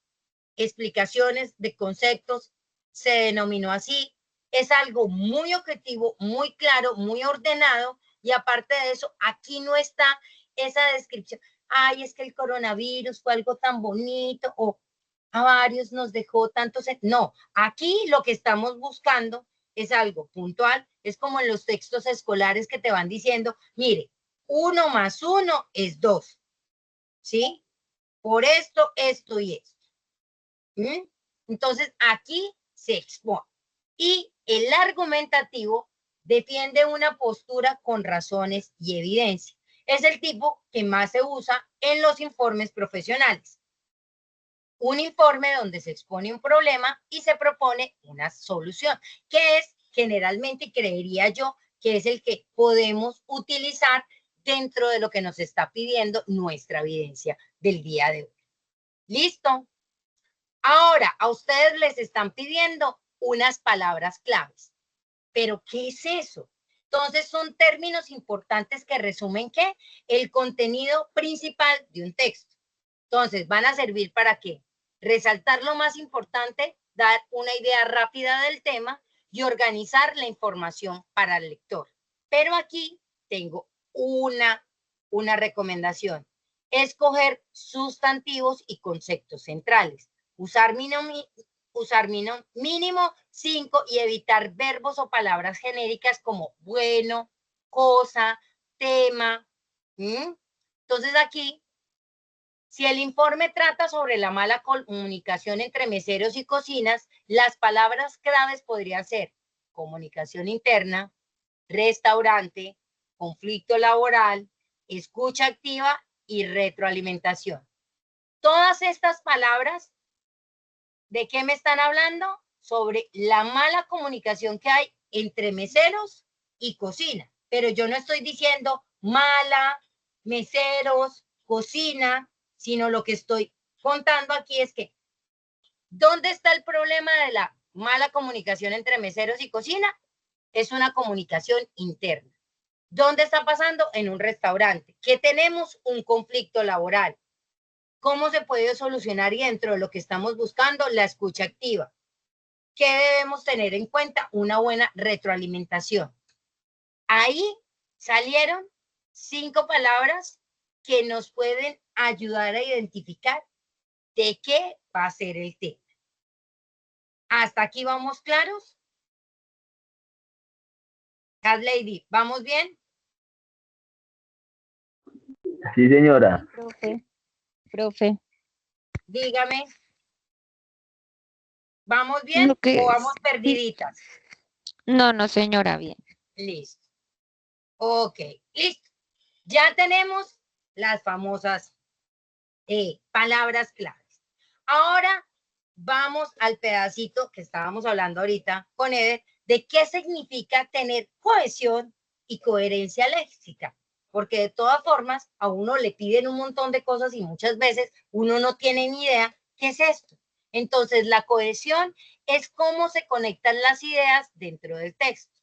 explicaciones de conceptos. Se denominó así. Es algo muy objetivo, muy claro, muy ordenado. Y aparte de eso, aquí no está esa descripción. Ay, es que el coronavirus fue algo tan bonito o a varios nos dejó tantos. No, aquí lo que estamos buscando es algo puntual. Es como en los textos escolares que te van diciendo, mire, 1 más 1 es 2, ¿sí? Por esto, esto y esto. ¿Mm? Entonces, aquí se expone. Y el argumentativo defiende una postura con razones y evidencia. Es el tipo que más se usa en los informes profesionales. Un informe donde se expone un problema y se propone una solución, que es generalmente, creería yo, que es el que podemos utilizar dentro de lo que nos está pidiendo nuestra evidencia del día de hoy. ¿Listo? Ahora, a ustedes les están pidiendo unas palabras claves. ¿Pero qué es eso? Entonces, son términos importantes que resumen ¿qué? El contenido principal de un texto. Entonces, van a servir para ¿qué? Resaltar lo más importante, dar una idea rápida del tema y organizar la información para el lector. Pero aquí tengo una recomendación. Escoger sustantivos y conceptos centrales. Usar mínimo 5 y evitar verbos o palabras genéricas como bueno, cosa, tema. Entonces aquí, si el informe trata sobre la mala comunicación entre meseros y cocinas, las palabras claves podrían ser comunicación interna, restaurante, conflicto laboral, escucha activa y retroalimentación. Todas estas palabras, ¿de qué me están hablando? Sobre la mala comunicación que hay entre meseros y cocina. Pero yo no estoy diciendo mala, meseros, cocina, sino lo que estoy contando aquí es que, ¿dónde está el problema de la mala comunicación entre meseros y cocina? Es una comunicación interna. ¿Dónde está pasando? En un restaurante. ¿Qué tenemos? Un conflicto laboral. ¿Cómo se puede solucionar? Y dentro de lo que estamos buscando, la escucha activa. ¿Qué debemos tener en cuenta? Una buena retroalimentación. Ahí salieron 5 palabras que nos pueden ayudar a identificar de qué va a ser el tema. ¿Hasta aquí vamos claros? Cat Lady, ¿vamos bien? Sí, señora. Profe, Dígame. ¿Vamos bien lo que o vamos sí. perdiditas? No, señora, bien. Listo. Ok, listo. Ya tenemos las famosas palabras claves. Ahora vamos al pedacito que estábamos hablando ahorita con Eder, de qué significa tener cohesión y coherencia léxica. Porque de todas formas a uno le piden un montón de cosas y muchas veces uno no tiene ni idea qué es esto. Entonces la cohesión es cómo se conectan las ideas dentro del texto.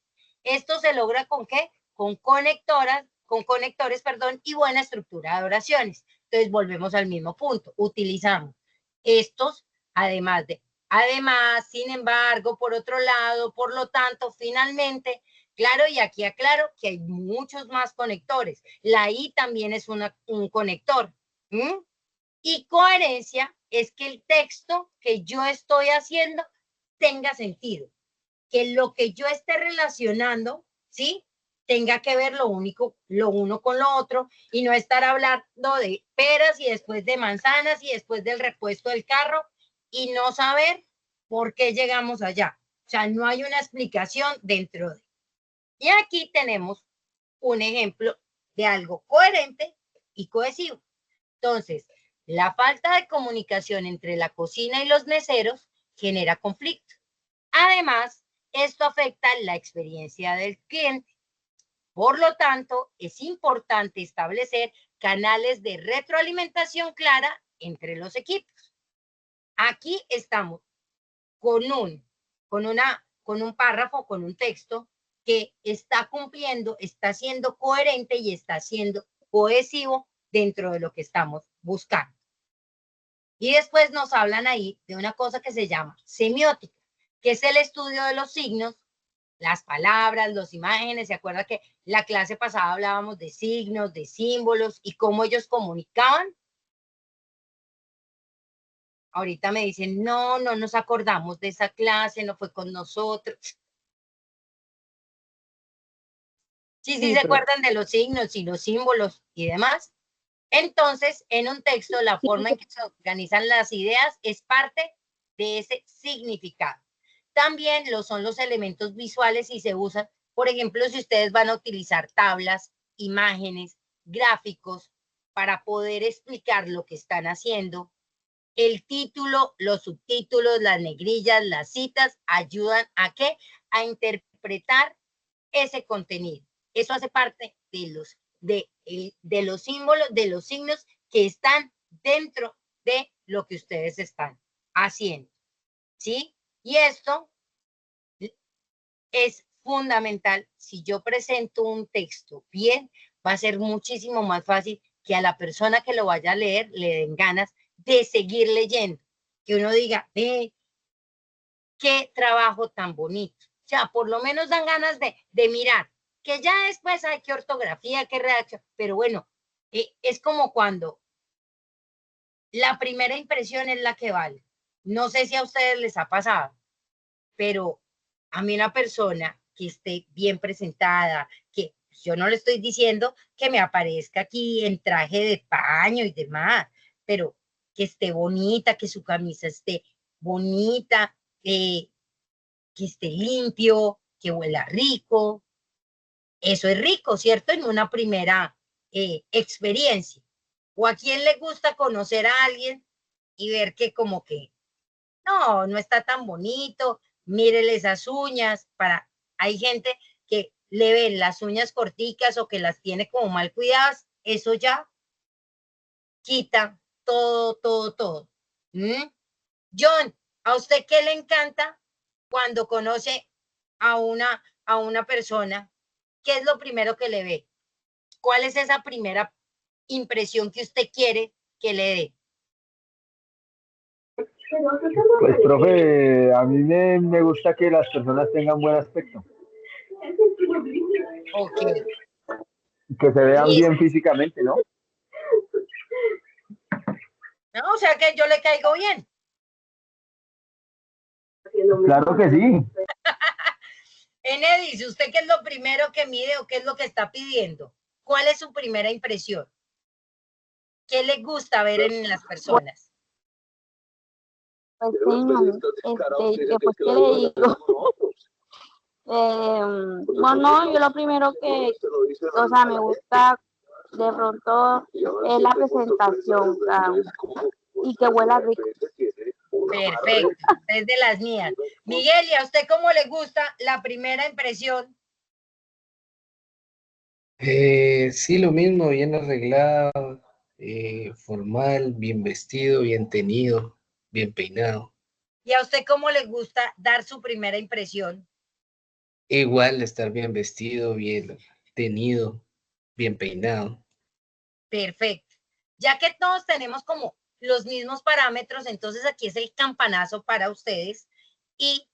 Esto se logra ¿con qué? Con conectores, perdón, y buena estructura de oraciones. Entonces volvemos al mismo punto. Utilizamos estos, además, sin embargo, por otro lado, por lo tanto, finalmente, claro, y aquí aclaro que hay muchos más conectores. La I también es un conector. Y coherencia es que el texto que yo estoy haciendo tenga sentido, que lo que yo esté relacionando, ¿sí? Tenga que ver lo uno con lo otro y no estar hablando de peras y después de manzanas y después del repuesto del carro y no saber por qué llegamos allá. O sea, no hay una explicación dentro de. Y aquí tenemos un ejemplo de algo coherente y cohesivo. Entonces, la falta de comunicación entre la cocina y los meseros genera conflicto. Además, esto afecta la experiencia del cliente. Por lo tanto, es importante establecer canales de retroalimentación clara entre los equipos. Aquí estamos con un párrafo, con un texto que está cumpliendo, está siendo coherente y está siendo cohesivo dentro de lo que estamos buscando. Y después nos hablan ahí de una cosa que se llama semiótica, que es el estudio de los signos, las palabras, las imágenes. ¿Se acuerda que la clase pasada hablábamos de signos, de símbolos y cómo ellos comunicaban? Ahorita me dicen, no nos acordamos de esa clase, no fue con nosotros. Sí, se acuerdan de los signos y los símbolos y demás. Entonces, en un texto, la forma en que se organizan las ideas es parte de ese significado. También son los elementos visuales y se usan, por ejemplo, si ustedes van a utilizar tablas, imágenes, gráficos, para poder explicar lo que están haciendo. El título, los subtítulos, las negrillas, las citas, ayudan ¿a qué? A interpretar ese contenido. Eso hace parte de los símbolos, de los signos que están dentro de lo que ustedes están haciendo, ¿sí? Y esto es fundamental. Si yo presento un texto bien, va a ser muchísimo más fácil que a la persona que lo vaya a leer le den ganas de seguir leyendo, que uno diga, qué trabajo tan bonito. O sea, por lo menos dan ganas de mirar, que ya después hay qué ortografía, qué redacción, pero bueno, es como cuando la primera impresión es la que vale. No sé si a ustedes les ha pasado, pero a mí una persona que esté bien presentada, que yo no le estoy diciendo que me aparezca aquí en traje de paño y demás, pero que esté bonita, que su camisa esté bonita, que esté limpio, que huela rico. Eso es rico, ¿cierto? En una primera experiencia. O a quién le gusta conocer a alguien y ver que como que no está tan bonito, mírele esas uñas. Hay gente que le ven las uñas corticas o que las tiene como mal cuidadas, eso ya quita todo. John, ¿a usted qué le encanta cuando conoce a una persona? ¿Qué es lo primero que le ve? ¿Cuál es esa primera impresión que usted quiere que le dé? Pues, profe, a mí me gusta que las personas tengan buen aspecto. Ok. Que se vean bien físicamente, ¿no? No, o sea que yo le caigo bien. Claro que sí. Enedis, ¿usted qué es lo primero que mide o qué es lo que está pidiendo? ¿Cuál es su primera impresión? ¿Qué le gusta ver en las personas? Pues pues, ¿qué le digo? Bueno, yo lo primero que, o sea, me gusta de pronto es la presentación, y que huela rico. Perfecto, es de las mías. Miguel, ¿y a usted cómo le gusta la primera impresión? Sí, lo mismo, bien arreglado, formal, bien vestido, bien tenido, bien peinado. ¿Y a usted cómo le gusta dar su primera impresión? Igual estar bien vestido, bien tenido, bien peinado. Perfecto. Ya que todos tenemos como los mismos parámetros, entonces aquí es el campanazo para ustedes. Y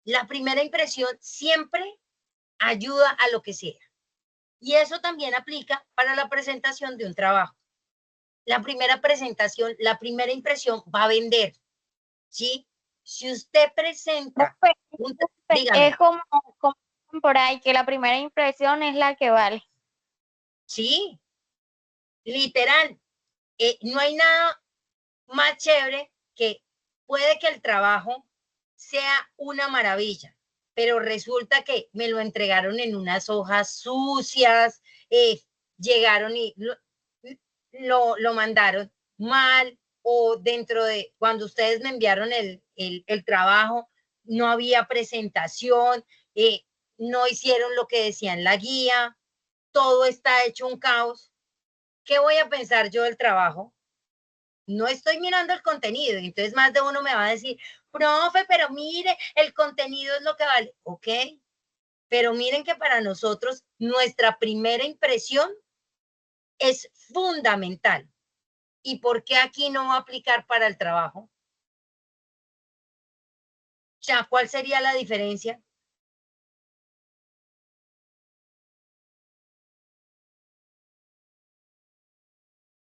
la primera impresión siempre ayuda a lo que sea. Y eso también aplica para la presentación de un trabajo. La primera presentación, la primera impresión va a vender, ¿sí? Si usted presenta, dígame. Es como por ahí que la primera impresión es la que vale. Sí, literal. No hay nada más chévere que puede que el trabajo sea una maravilla, pero resulta que me lo entregaron en unas hojas sucias, llegaron y lo mandaron mal, o dentro de cuando ustedes me enviaron el trabajo, no había presentación, no hicieron lo que decía en la guía, todo está hecho un caos. ¿Qué voy a pensar yo del trabajo? No estoy mirando el contenido, entonces más de uno me va a decir, profe, pero mire, el contenido es lo que vale. Ok, pero miren que para nosotros nuestra primera impresión es fundamental. ¿Y por qué aquí no va a aplicar para el trabajo? O sea, ¿cuál sería la diferencia?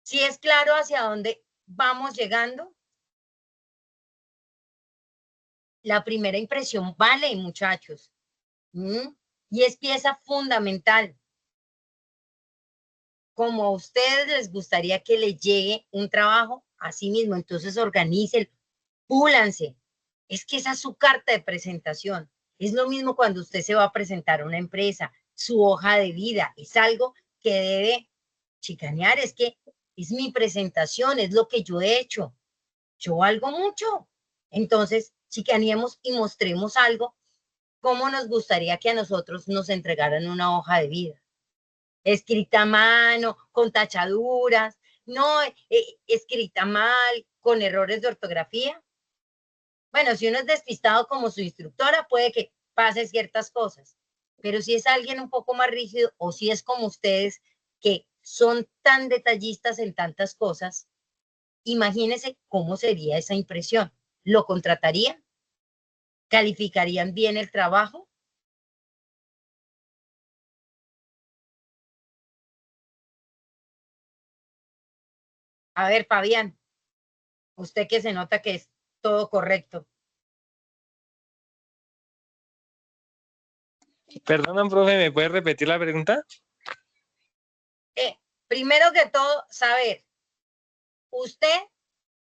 Si es claro hacia dónde vamos llegando, la primera impresión vale, muchachos. Y es pieza fundamental. Como a ustedes les gustaría que les llegue un trabajo, así mismo, entonces organicen, púlanse. Es que esa es su carta de presentación. Es lo mismo cuando usted se va a presentar a una empresa, su hoja de vida, es algo que debe chicanear, es que es mi presentación, es lo que yo he hecho. Yo valgo mucho. Entonces, chicaneemos y mostremos algo, cómo nos gustaría que a nosotros nos entregaran una hoja de vida. Escrita a mano, con tachaduras, no escrita mal, con errores de ortografía. Bueno, si uno es despistado como su instructora, puede que pase ciertas cosas, pero si es alguien un poco más rígido o si es como ustedes que son tan detallistas en tantas cosas, imagínense cómo sería esa impresión. ¿Lo contratarían? ¿Calificarían bien el trabajo? A ver, Fabián, usted que se nota que es todo correcto. Perdón, profe, ¿me puede repetir la pregunta? Primero que todo, saber, ¿usted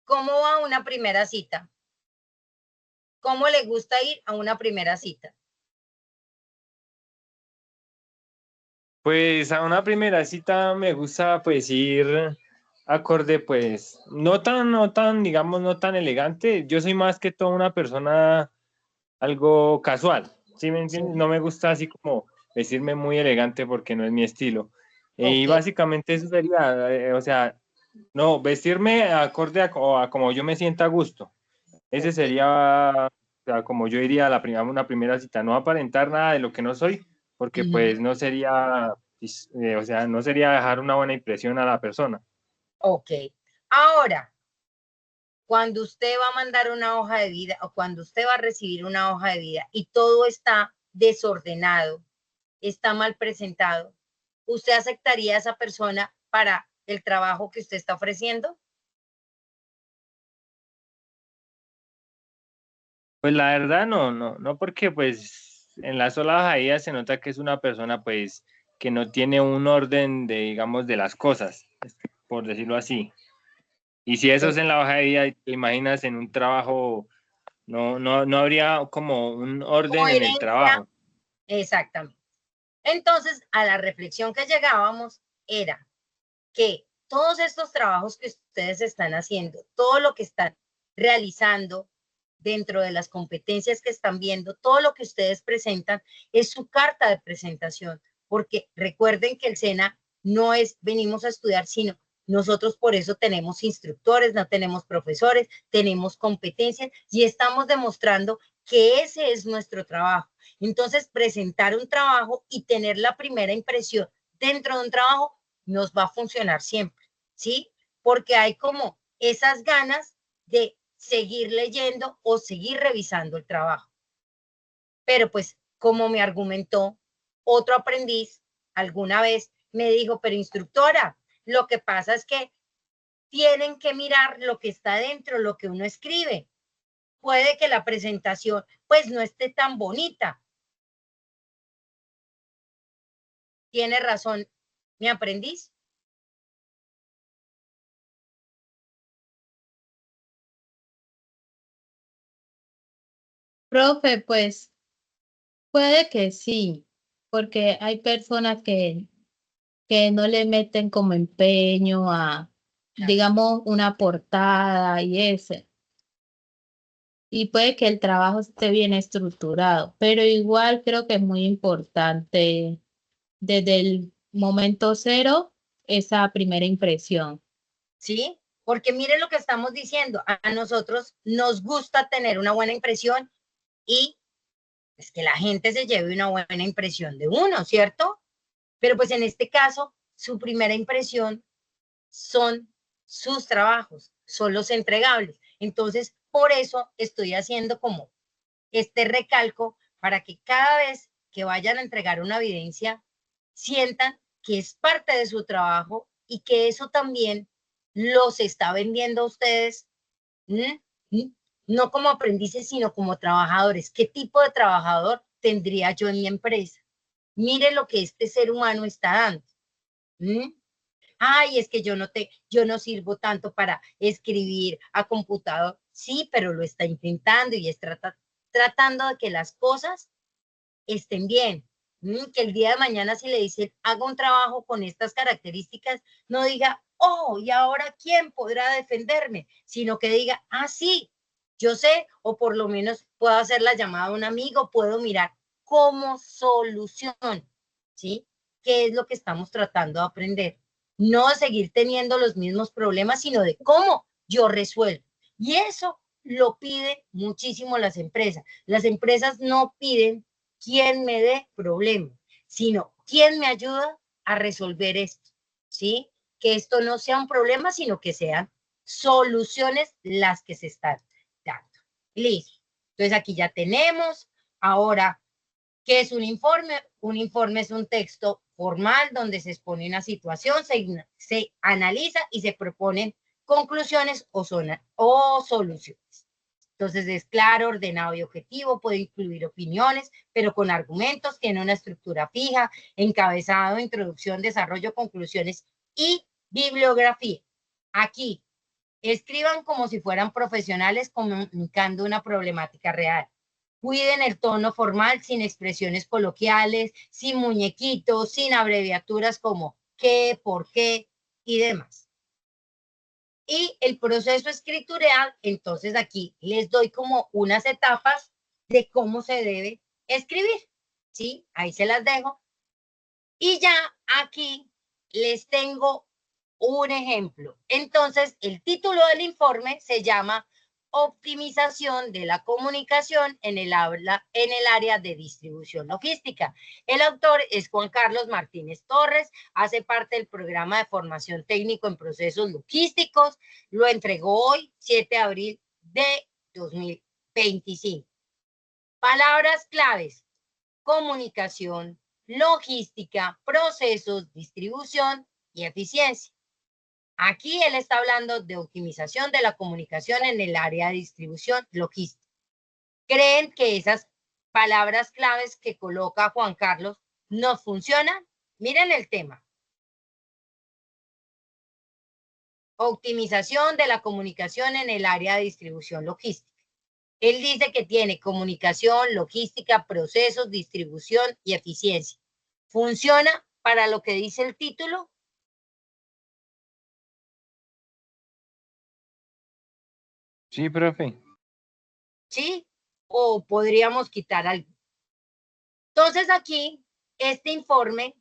cómo va a una primera cita? ¿Cómo le gusta ir a una primera cita? Pues a una primera cita me gusta pues ir acorde, pues no tan, digamos, no tan elegante. Yo soy más que todo una persona algo casual, ¿sí me entiendes? Sí. No me gusta así como vestirme muy elegante porque no es mi estilo. Y Ok. básicamente eso sería, o sea, no, vestirme acorde a como yo me sienta a gusto. Ese Ok. sería, o sea, como yo iría a una primera cita, no aparentar nada de lo que no soy, porque pues no sería, o sea, no sería dejar una buena impresión a la persona. Ok. Ahora, cuando usted va a mandar una hoja de vida o cuando usted va a recibir una hoja de vida y todo está desordenado, está mal presentado, ¿usted aceptaría a esa persona para el trabajo que usted está ofreciendo? Pues la verdad no, porque pues en la sola hoja de vida se nota que es una persona pues que no tiene un orden de, digamos, de las cosas, por decirlo así. Y si eso es en la hoja de vida, te imaginas en un trabajo, no habría como un orden en el Coherencia. trabajo. Exactamente. Entonces, a la reflexión que llegábamos era que todos estos trabajos que ustedes están haciendo, todo lo que están realizando dentro de las competencias que están viendo, todo lo que ustedes presentan es su carta de presentación, porque recuerden que el SENA no es venimos a estudiar, sino Nosotros por eso tenemos instructores, no tenemos profesores, tenemos competencias y estamos demostrando que ese es nuestro trabajo. Entonces, presentar un trabajo y tener la primera impresión dentro de un trabajo nos va a funcionar siempre, ¿sí? Porque hay como esas ganas de seguir leyendo o seguir revisando el trabajo. Pero pues, como me argumentó otro aprendiz alguna vez, me dijo, pero instructora, lo que pasa es que tienen que mirar lo que está dentro, lo que uno escribe. Puede que la presentación pues no esté tan bonita. Tiene razón mi aprendiz. Profe, pues puede que sí, porque hay personas que no le meten como empeño a, digamos, una portada y ese. Y puede que el trabajo esté bien estructurado, pero igual creo que es muy importante desde el momento cero esa primera impresión. ¿Sí? Porque miren lo que estamos diciendo, a nosotros nos gusta tener una buena impresión y es que la gente se lleve una buena impresión de uno, ¿cierto? Pero pues en este caso, su primera impresión son sus trabajos, son los entregables. Entonces, por eso estoy haciendo como este recalco para que cada vez que vayan a entregar una evidencia, sientan que es parte de su trabajo y que eso también los está vendiendo a ustedes, no como aprendices, sino como trabajadores. ¿Qué tipo de trabajador tendría yo en mi empresa? Mire lo que este ser humano está dando. Ay, es que yo no sirvo tanto para escribir a computador. Sí, pero lo está intentando y es tratando de que las cosas estén bien. Que el día de mañana si le dicen, haga un trabajo con estas características, no diga, oh, ¿y ahora quién podrá defenderme? Sino que diga, ah, sí, yo sé, o por lo menos puedo hacer la llamada a un amigo, puedo mirar como solución, ¿sí? ¿Qué es lo que estamos tratando de aprender? No de seguir teniendo los mismos problemas, sino de cómo yo resuelvo. Y eso lo pide muchísimo las empresas. Las empresas no piden quién me dé problemas, sino quién me ayuda a resolver esto, ¿sí? Que esto no sea un problema, sino que sean soluciones las que se están dando. Listo. Entonces aquí ya tenemos. Ahora, ¿qué es un informe? Un informe es un texto formal donde se expone una situación, se analiza y se proponen conclusiones o soluciones. Entonces es claro, ordenado y objetivo, puede incluir opiniones, pero con argumentos, tiene una estructura fija, encabezado, introducción, desarrollo, conclusiones y bibliografía. Aquí, escriban como si fueran profesionales comunicando una problemática real. Cuiden el tono formal, sin expresiones coloquiales, sin muñequitos, sin abreviaturas como qué, por qué y demás. Y el proceso escritural, entonces aquí les doy como unas etapas de cómo se debe escribir, ¿sí? Ahí se las dejo. Y ya aquí les tengo un ejemplo. Entonces, el título del informe se llama Optimización de la comunicación en el área de distribución logística. El autor es Juan Carlos Martínez Torres, hace parte del programa de formación técnico en procesos logísticos, lo entregó hoy, 7 de abril de 2025. Palabras claves: comunicación, logística, procesos, distribución y eficiencia. Aquí él está hablando de optimización de la comunicación en el área de distribución logística. ¿Creen que esas palabras claves que coloca Juan Carlos no funcionan? Miren el tema. Optimización de la comunicación en el área de distribución logística. Él dice que tiene comunicación, logística, procesos, distribución y eficiencia. ¿Funciona para lo que dice el título? Sí, profe. ¿Sí? ¿O podríamos quitar algo? Entonces aquí, este informe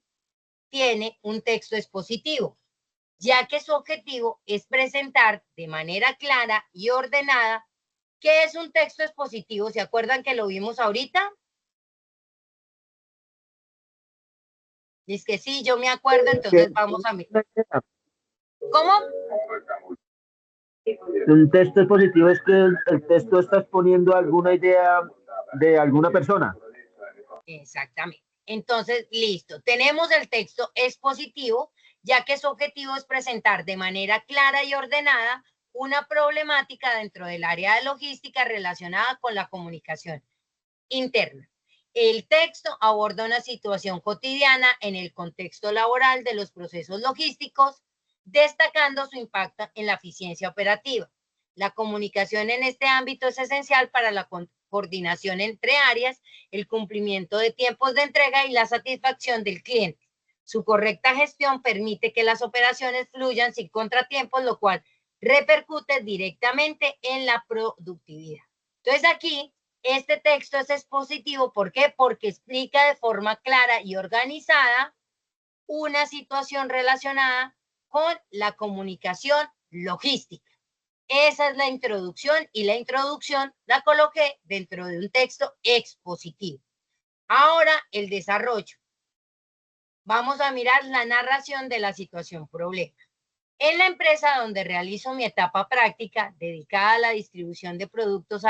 tiene un texto expositivo. ya que su objetivo es presentar de manera clara y ordenada qué es un texto expositivo. ¿Se acuerdan que lo vimos ahorita? Y es que sí, yo me acuerdo, entonces vamos a ver. ¿Cómo? Un texto expositivo es que el texto está exponiendo alguna idea de alguna persona. Exactamente. Entonces, listo. Tenemos el texto expositivo, ya que su objetivo es presentar de manera clara y ordenada una problemática dentro del área de logística relacionada con la comunicación interna. El texto aborda una situación cotidiana en el contexto laboral de los procesos logísticos, destacando su impacto en la eficiencia operativa. La comunicación en este ámbito es esencial para la coordinación entre áreas, el cumplimiento de tiempos de entrega y la satisfacción del cliente. Su correcta gestión permite que las operaciones fluyan sin contratiempos, lo cual repercute directamente en la productividad. Entonces aquí, este texto es expositivo. ¿Por qué? Porque explica de forma clara y organizada una situación relacionada con la comunicación logística. Esa es la introducción y la introducción la coloqué dentro de un texto expositivo. Ahora el desarrollo. Vamos a mirar la narración de la situación problema. En la empresa donde realizo mi etapa práctica dedicada a la distribución de productos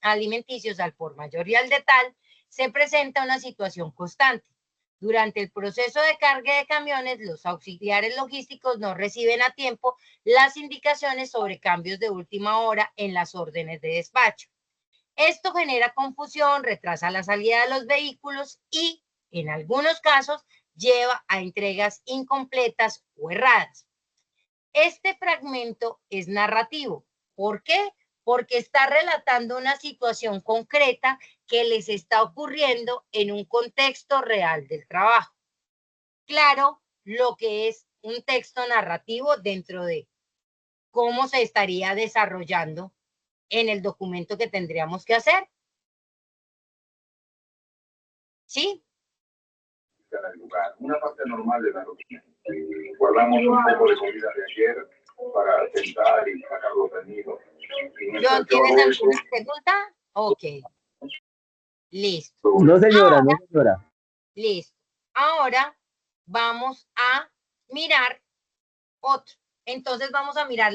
alimenticios al por mayor y al detal, se presenta una situación constante. Durante el proceso de carga de camiones, los auxiliares logísticos no reciben a tiempo las indicaciones sobre cambios de última hora en las órdenes de despacho. Esto genera confusión, retrasa la salida de los vehículos y, en algunos casos, lleva a entregas incompletas o erradas. Este fragmento es narrativo. ¿Por qué? Porque está relatando una situación concreta que les está ocurriendo en un contexto real del trabajo. Claro, lo que es un texto narrativo dentro de cómo se estaría desarrollando en el documento que tendríamos que hacer. ¿Sí? Una parte normal de la rutina. Guardamos un poco de comida de ayer para sentar y sacar los tenidos. John, ¿tienes alguna pregunta? Ok. Listo. No, señora, Ahora, no, señora. listo. Ahora vamos a mirar otro. Entonces vamos a mirar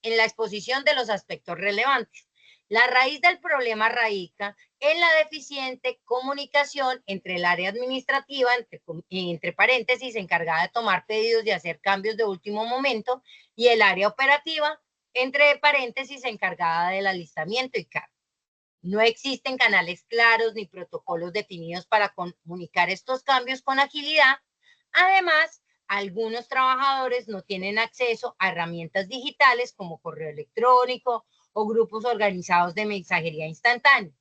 en la exposición de los aspectos relevantes. La raíz del problema radica en la deficiente comunicación entre el área administrativa, entre paréntesis, encargada de tomar pedidos y hacer cambios de último momento, y el área operativa, entre paréntesis, encargada del alistamiento y carga. No existen canales claros ni protocolos definidos para comunicar estos cambios con agilidad. Además, algunos trabajadores no tienen acceso a herramientas digitales como correo electrónico o grupos organizados de mensajería instantánea.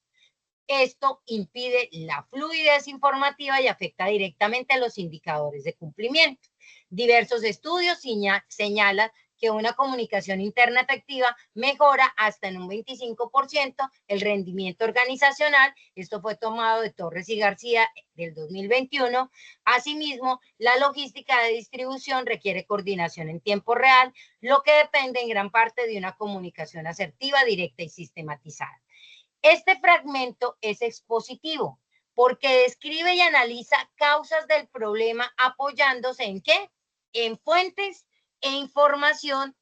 Esto impide la fluidez informativa y afecta directamente a los indicadores de cumplimiento. Diversos estudios señalan que una comunicación interna efectiva mejora hasta en un 25% el rendimiento organizacional. Esto fue tomado de Torres y García del 2021. Asimismo, la logística de distribución requiere coordinación en tiempo real, lo que depende en gran parte de una comunicación asertiva, directa y sistematizada. Este fragmento es expositivo porque describe y analiza causas del problema apoyándose ¿en qué? En fuentes e información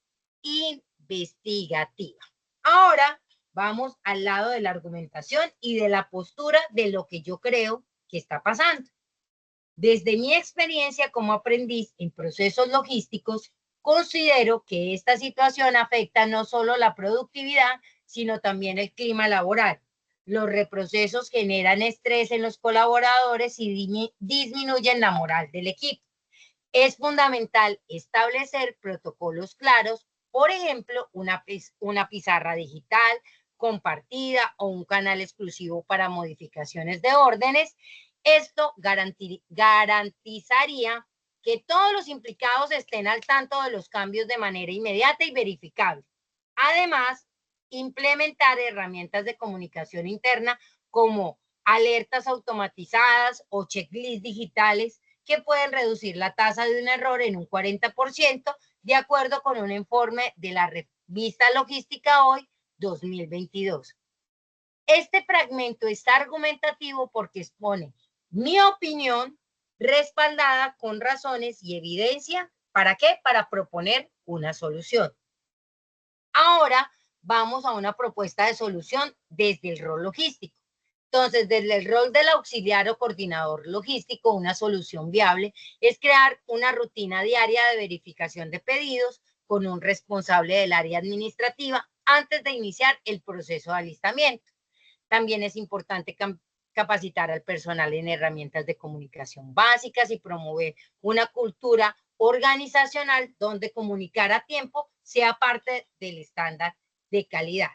investigativa. Ahora vamos al lado de la argumentación y de la postura de lo que yo creo que está pasando. Desde mi experiencia como aprendiz en procesos logísticos, considero que esta situación afecta no solo la productividad, sino también el clima laboral. Los reprocesos generan estrés en los colaboradores y disminuyen la moral del equipo. Es fundamental establecer protocolos claros, por ejemplo, una pizarra digital compartida o un canal exclusivo para modificaciones de órdenes. Esto garantizaría que todos los implicados estén al tanto de los cambios de manera inmediata y verificable. Además, implementar herramientas de comunicación interna como alertas automatizadas o checklists digitales que pueden reducir la tasa de un error en un 40% de acuerdo con un informe de la revista Logística Hoy 2022. Este fragmento está argumentativo porque expone mi opinión respaldada con razones y evidencia. ¿Para qué? Para proponer una solución. Ahora vamos a una propuesta de solución desde el rol logístico. Entonces, desde el rol del auxiliar o coordinador logístico, una solución viable es crear una rutina diaria de verificación de pedidos con un responsable del área administrativa antes de iniciar el proceso de alistamiento. También es importante capacitar al personal en herramientas de comunicación básicas y promover una cultura organizacional donde comunicar a tiempo sea parte del estándar de calidad.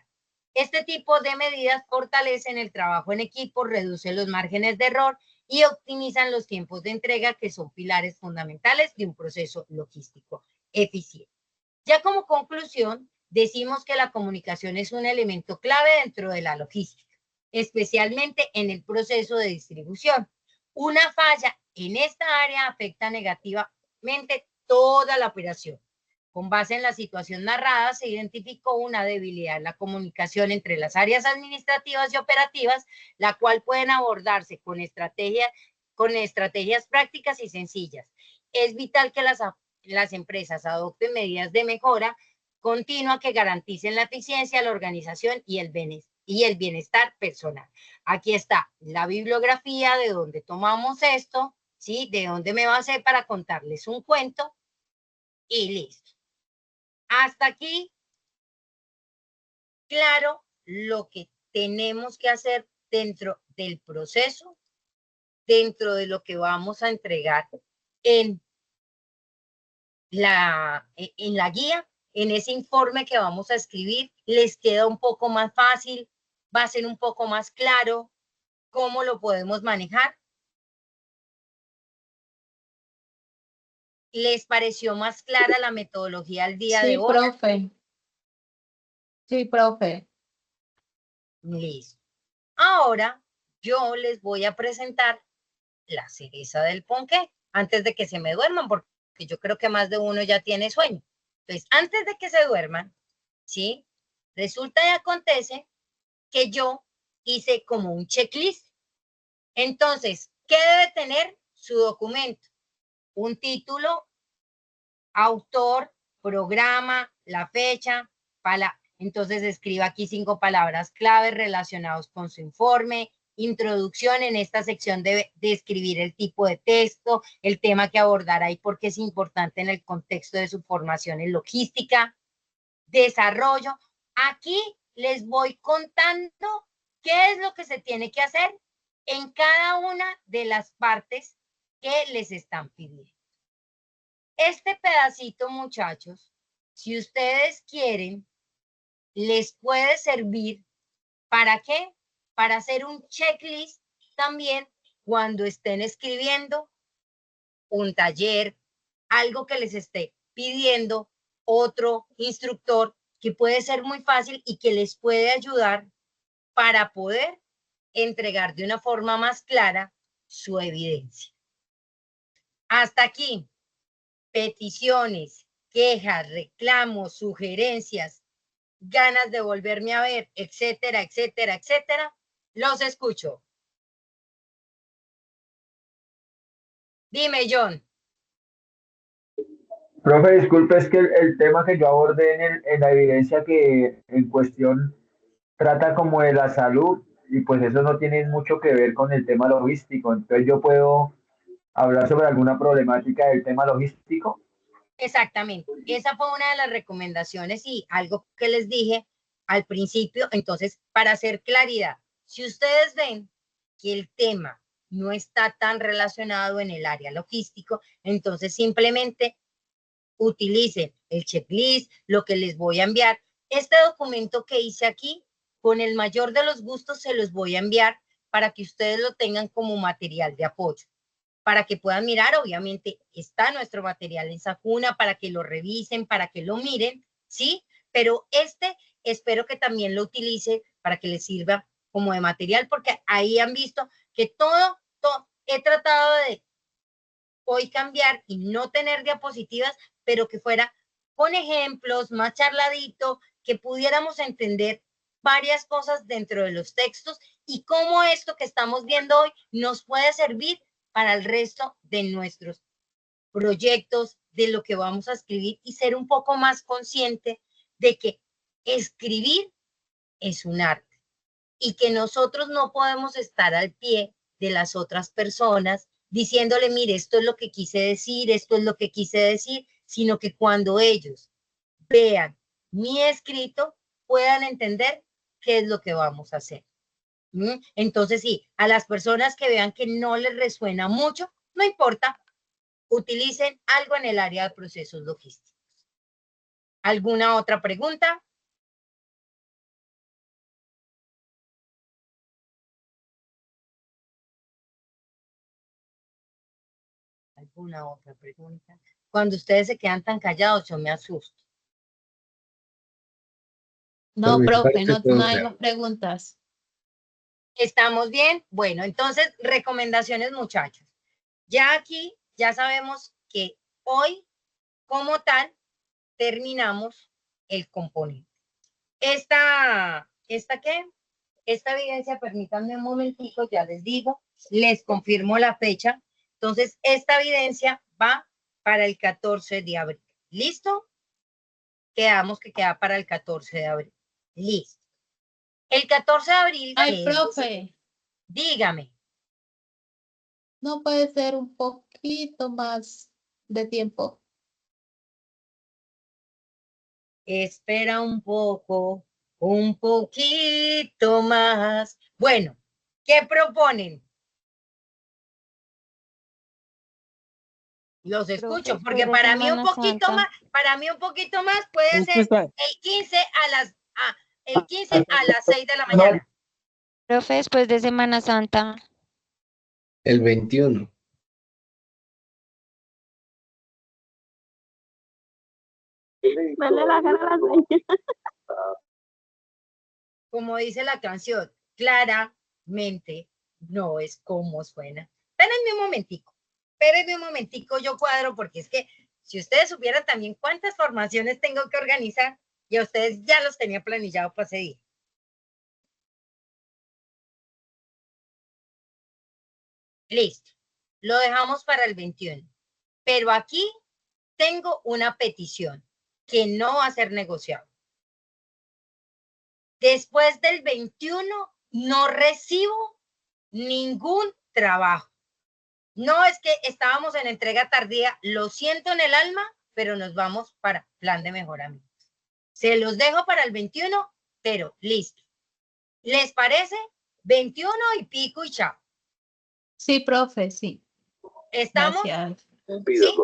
Este tipo de medidas fortalecen el trabajo en equipo, reducen los márgenes de error y optimizan los tiempos de entrega, que son pilares fundamentales de un proceso logístico eficiente. Ya como conclusión, decimos que la comunicación es un elemento clave dentro de la logística, especialmente en el proceso de distribución. Una falla en esta área afecta negativamente toda la operación. Con base en la situación narrada, se identificó una debilidad en la comunicación entre las áreas administrativas y operativas, la cual pueden abordarse con estrategias prácticas y sencillas. Es vital que las empresas adopten medidas de mejora continua que garanticen la eficiencia, la organización y el bienestar personal. Aquí está la bibliografía de donde tomamos esto, ¿sí? De dónde me basé para contarles un cuento y listo. Hasta aquí, claro, lo que tenemos que hacer dentro del proceso, dentro de lo que vamos a entregar en la guía, en ese informe que vamos a escribir. Les queda un poco más fácil, va a ser un poco más claro cómo lo podemos manejar. ¿Les pareció más clara la metodología al día de hoy? Profe. Sí, profe. Listo. Ahora yo les voy a presentar la cereza del ponqué antes de que se me duerman, porque yo creo que más de uno ya tiene sueño. Entonces, antes de que se duerman, ¿sí? Resulta y acontece que yo hice como un checklist. Entonces, ¿qué debe tener su documento? Un título, autor, programa, la fecha, entonces escriba aquí 5 palabras claves relacionadas con su informe, introducción. En esta sección debe describir el tipo de texto, el tema que abordará y por qué es importante en el contexto de su formación en logística, desarrollo. Aquí les voy contando qué es lo que se tiene que hacer en cada una de las partes que les están pidiendo. Este pedacito, muchachos, si ustedes quieren, les puede servir. ¿Para qué? Para hacer un checklist también cuando estén escribiendo un taller, algo que les esté pidiendo otro instructor, que puede ser muy fácil y que les puede ayudar para poder entregar de una forma más clara su evidencia. Hasta aquí, peticiones, quejas, reclamos, sugerencias, ganas de volverme a ver, etcétera, etcétera, etcétera. Los escucho. Dime, John. Profe, disculpe, es que el tema que yo abordé en la evidencia que en cuestión trata como de la salud y pues eso no tiene mucho que ver con el tema logístico. Entonces yo puedo hablar sobre alguna problemática del tema logístico. Exactamente. Esa fue una de las recomendaciones y algo que les dije al principio. Entonces, para hacer claridad, si ustedes ven que el tema no está tan relacionado en el área logístico, entonces simplemente utilicen el checklist, lo que les voy a enviar. Este documento que hice aquí, con el mayor de los gustos se los voy a enviar para que ustedes lo tengan como material de apoyo, para que puedan mirar. Obviamente está nuestro material en Sajuna para que lo revisen, para que lo miren, ¿sí? Pero espero que también lo utilice para que les sirva como de material, porque ahí han visto que todo he tratado de hoy cambiar y no tener diapositivas, pero que fuera con ejemplos, más charladito, que pudiéramos entender varias cosas dentro de los textos y cómo esto que estamos viendo hoy nos puede servir para el resto de nuestros proyectos, de lo que vamos a escribir y ser un poco más consciente de que escribir es un arte y que nosotros no podemos estar al pie de las otras personas diciéndole, mire, esto es lo que quise decir, esto es lo que quise decir, sino que cuando ellos vean mi escrito puedan entender qué es lo que vamos a hacer. Entonces, sí, a las personas que vean que no les resuena mucho, no importa, utilicen algo en el área de procesos logísticos. ¿Alguna otra pregunta? ¿Alguna otra pregunta? Cuando ustedes se quedan tan callados, yo me asusto. No, Por mi profe, parte, no, todo no hay claro. más preguntas. ¿Estamos bien? Bueno, entonces, recomendaciones, muchachos. Ya aquí, ya sabemos que hoy, como tal, terminamos el componente. ¿Esta qué? Esta evidencia, permítanme un momentico, ya les digo, les confirmo la fecha. Entonces, esta evidencia va para el 14 de abril. ¿Listo? Quedamos que queda para el 14 de abril. Listo. El 14 de abril, Ay, que es, profe, dígame. no puede ser un poquito más de tiempo. Espera un poquito más. Bueno, ¿qué proponen? Los escucho, Profe, pues porque de Semana Santa. para mí un poquito más puede Es que ser está- el 15 a el 15 a las 6 de la mañana. Profe, después de Semana Santa. El 21. Vale la cara a las 20. Como dice la canción, claramente no es como suena. Espérenme un momentico, yo cuadro, porque es que si ustedes supieran también cuántas formaciones tengo que organizar, y a ustedes ya los tenía planillado para ese día. Listo, lo dejamos para el 21. Pero aquí tengo una petición que no va a ser negociable. Después del 21 no recibo ningún trabajo. No es que estábamos en entrega tardía, lo siento en el alma, pero nos vamos para plan de mejoramiento. Se los dejo para el 21, pero listo. ¿Les parece? 21 y pico y chao. Sí, profe, sí. ¿Estamos? Gracias. ¿Sí?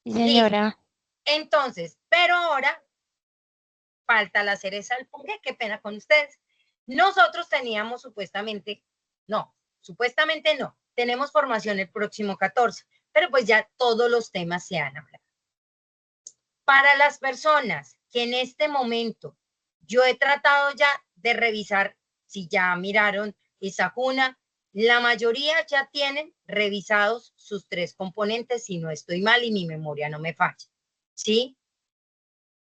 Sí, señora. Entonces, pero ahora falta la cereza del ponqué, qué pena con ustedes. Nosotros teníamos supuestamente no, tenemos formación el próximo 14, pero pues ya todos los temas se han hablado. Para las personas que en este momento yo he tratado ya de revisar, si ya miraron esa cuna, la mayoría ya tienen revisados sus 3 componentes, si no estoy mal y mi memoria no me falla, ¿sí?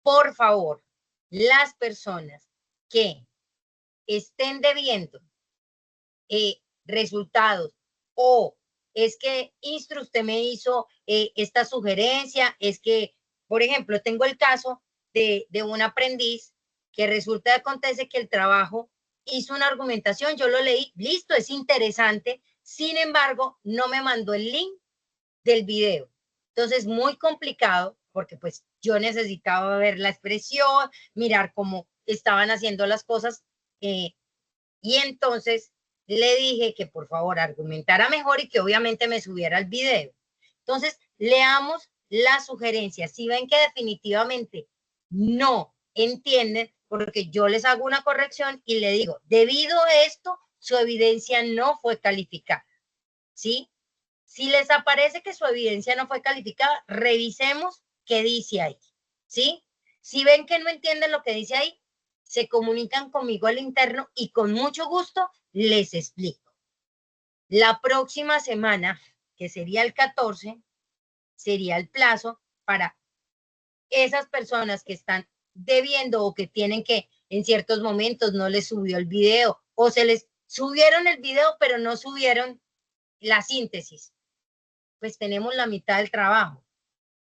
Por favor, las personas que estén debiendo resultados o es que Instru, usted me hizo esta sugerencia, es que, por ejemplo, tengo el caso de un aprendiz que resulta y acontece que el trabajo hizo una argumentación, yo lo leí, listo, es interesante, sin embargo, no me mandó el link del video. Entonces, muy complicado porque pues yo necesitaba ver la expresión, mirar cómo estaban haciendo las cosas y entonces le dije que por favor argumentara mejor y que obviamente me subiera el video. Entonces, leamos las sugerencias. Si ven que definitivamente no entienden, porque yo les hago una corrección y le digo, debido a esto, su evidencia no fue calificada. ¿Sí? Si les aparece que su evidencia no fue calificada, revisemos qué dice ahí. ¿Sí? Si ven que no entienden lo que dice ahí, se comunican conmigo al interno y con mucho gusto les explico. La próxima semana, que sería el 14, sería el plazo para esas personas que están debiendo o que tienen que en ciertos momentos no les subió el video o se les subieron el video pero no subieron la síntesis, pues tenemos la mitad del trabajo.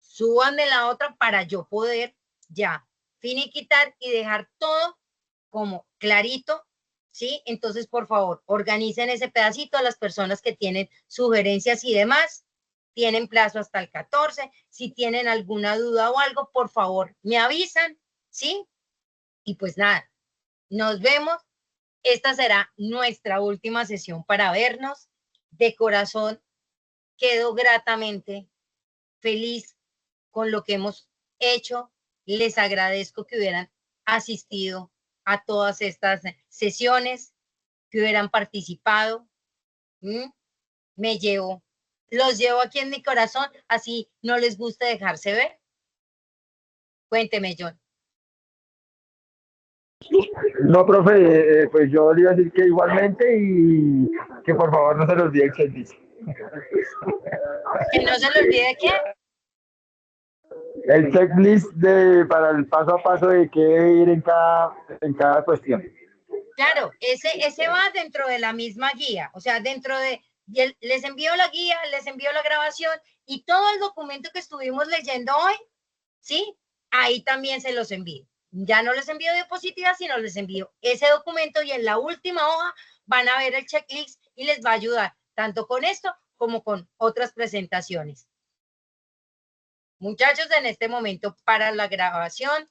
Súbanme la otra para yo poder ya finiquitar y dejar todo como clarito, ¿sí? Entonces, por favor, organicen ese pedacito a las personas que tienen sugerencias y demás. Tienen plazo hasta el 14. Si tienen alguna duda o algo, por favor, me avisan, ¿sí? Y pues nada, nos vemos. Esta será nuestra última sesión para vernos. De corazón, quedo gratamente feliz con lo que hemos hecho. Les agradezco que hubieran asistido a todas estas sesiones, que hubieran participado. Los llevo aquí en mi corazón, así no les gusta dejarse ver. Cuénteme, John. No, profe, pues yo le iba a decir que igualmente y que por favor no se los olvide el checklist. Que no se le olvide que El checklist para el paso a paso de qué ir en cada cuestión. claro, ese va dentro de la misma guía, o sea, dentro de, les envío la guía, les envío la grabación y todo el documento que estuvimos leyendo hoy, ¿sí? Ahí también se los envío. Ya no les envío diapositivas, sino les envío ese documento y en la última hoja van a ver el checklist y les va a ayudar tanto con esto como con otras presentaciones. Muchachos, en este momento para la grabación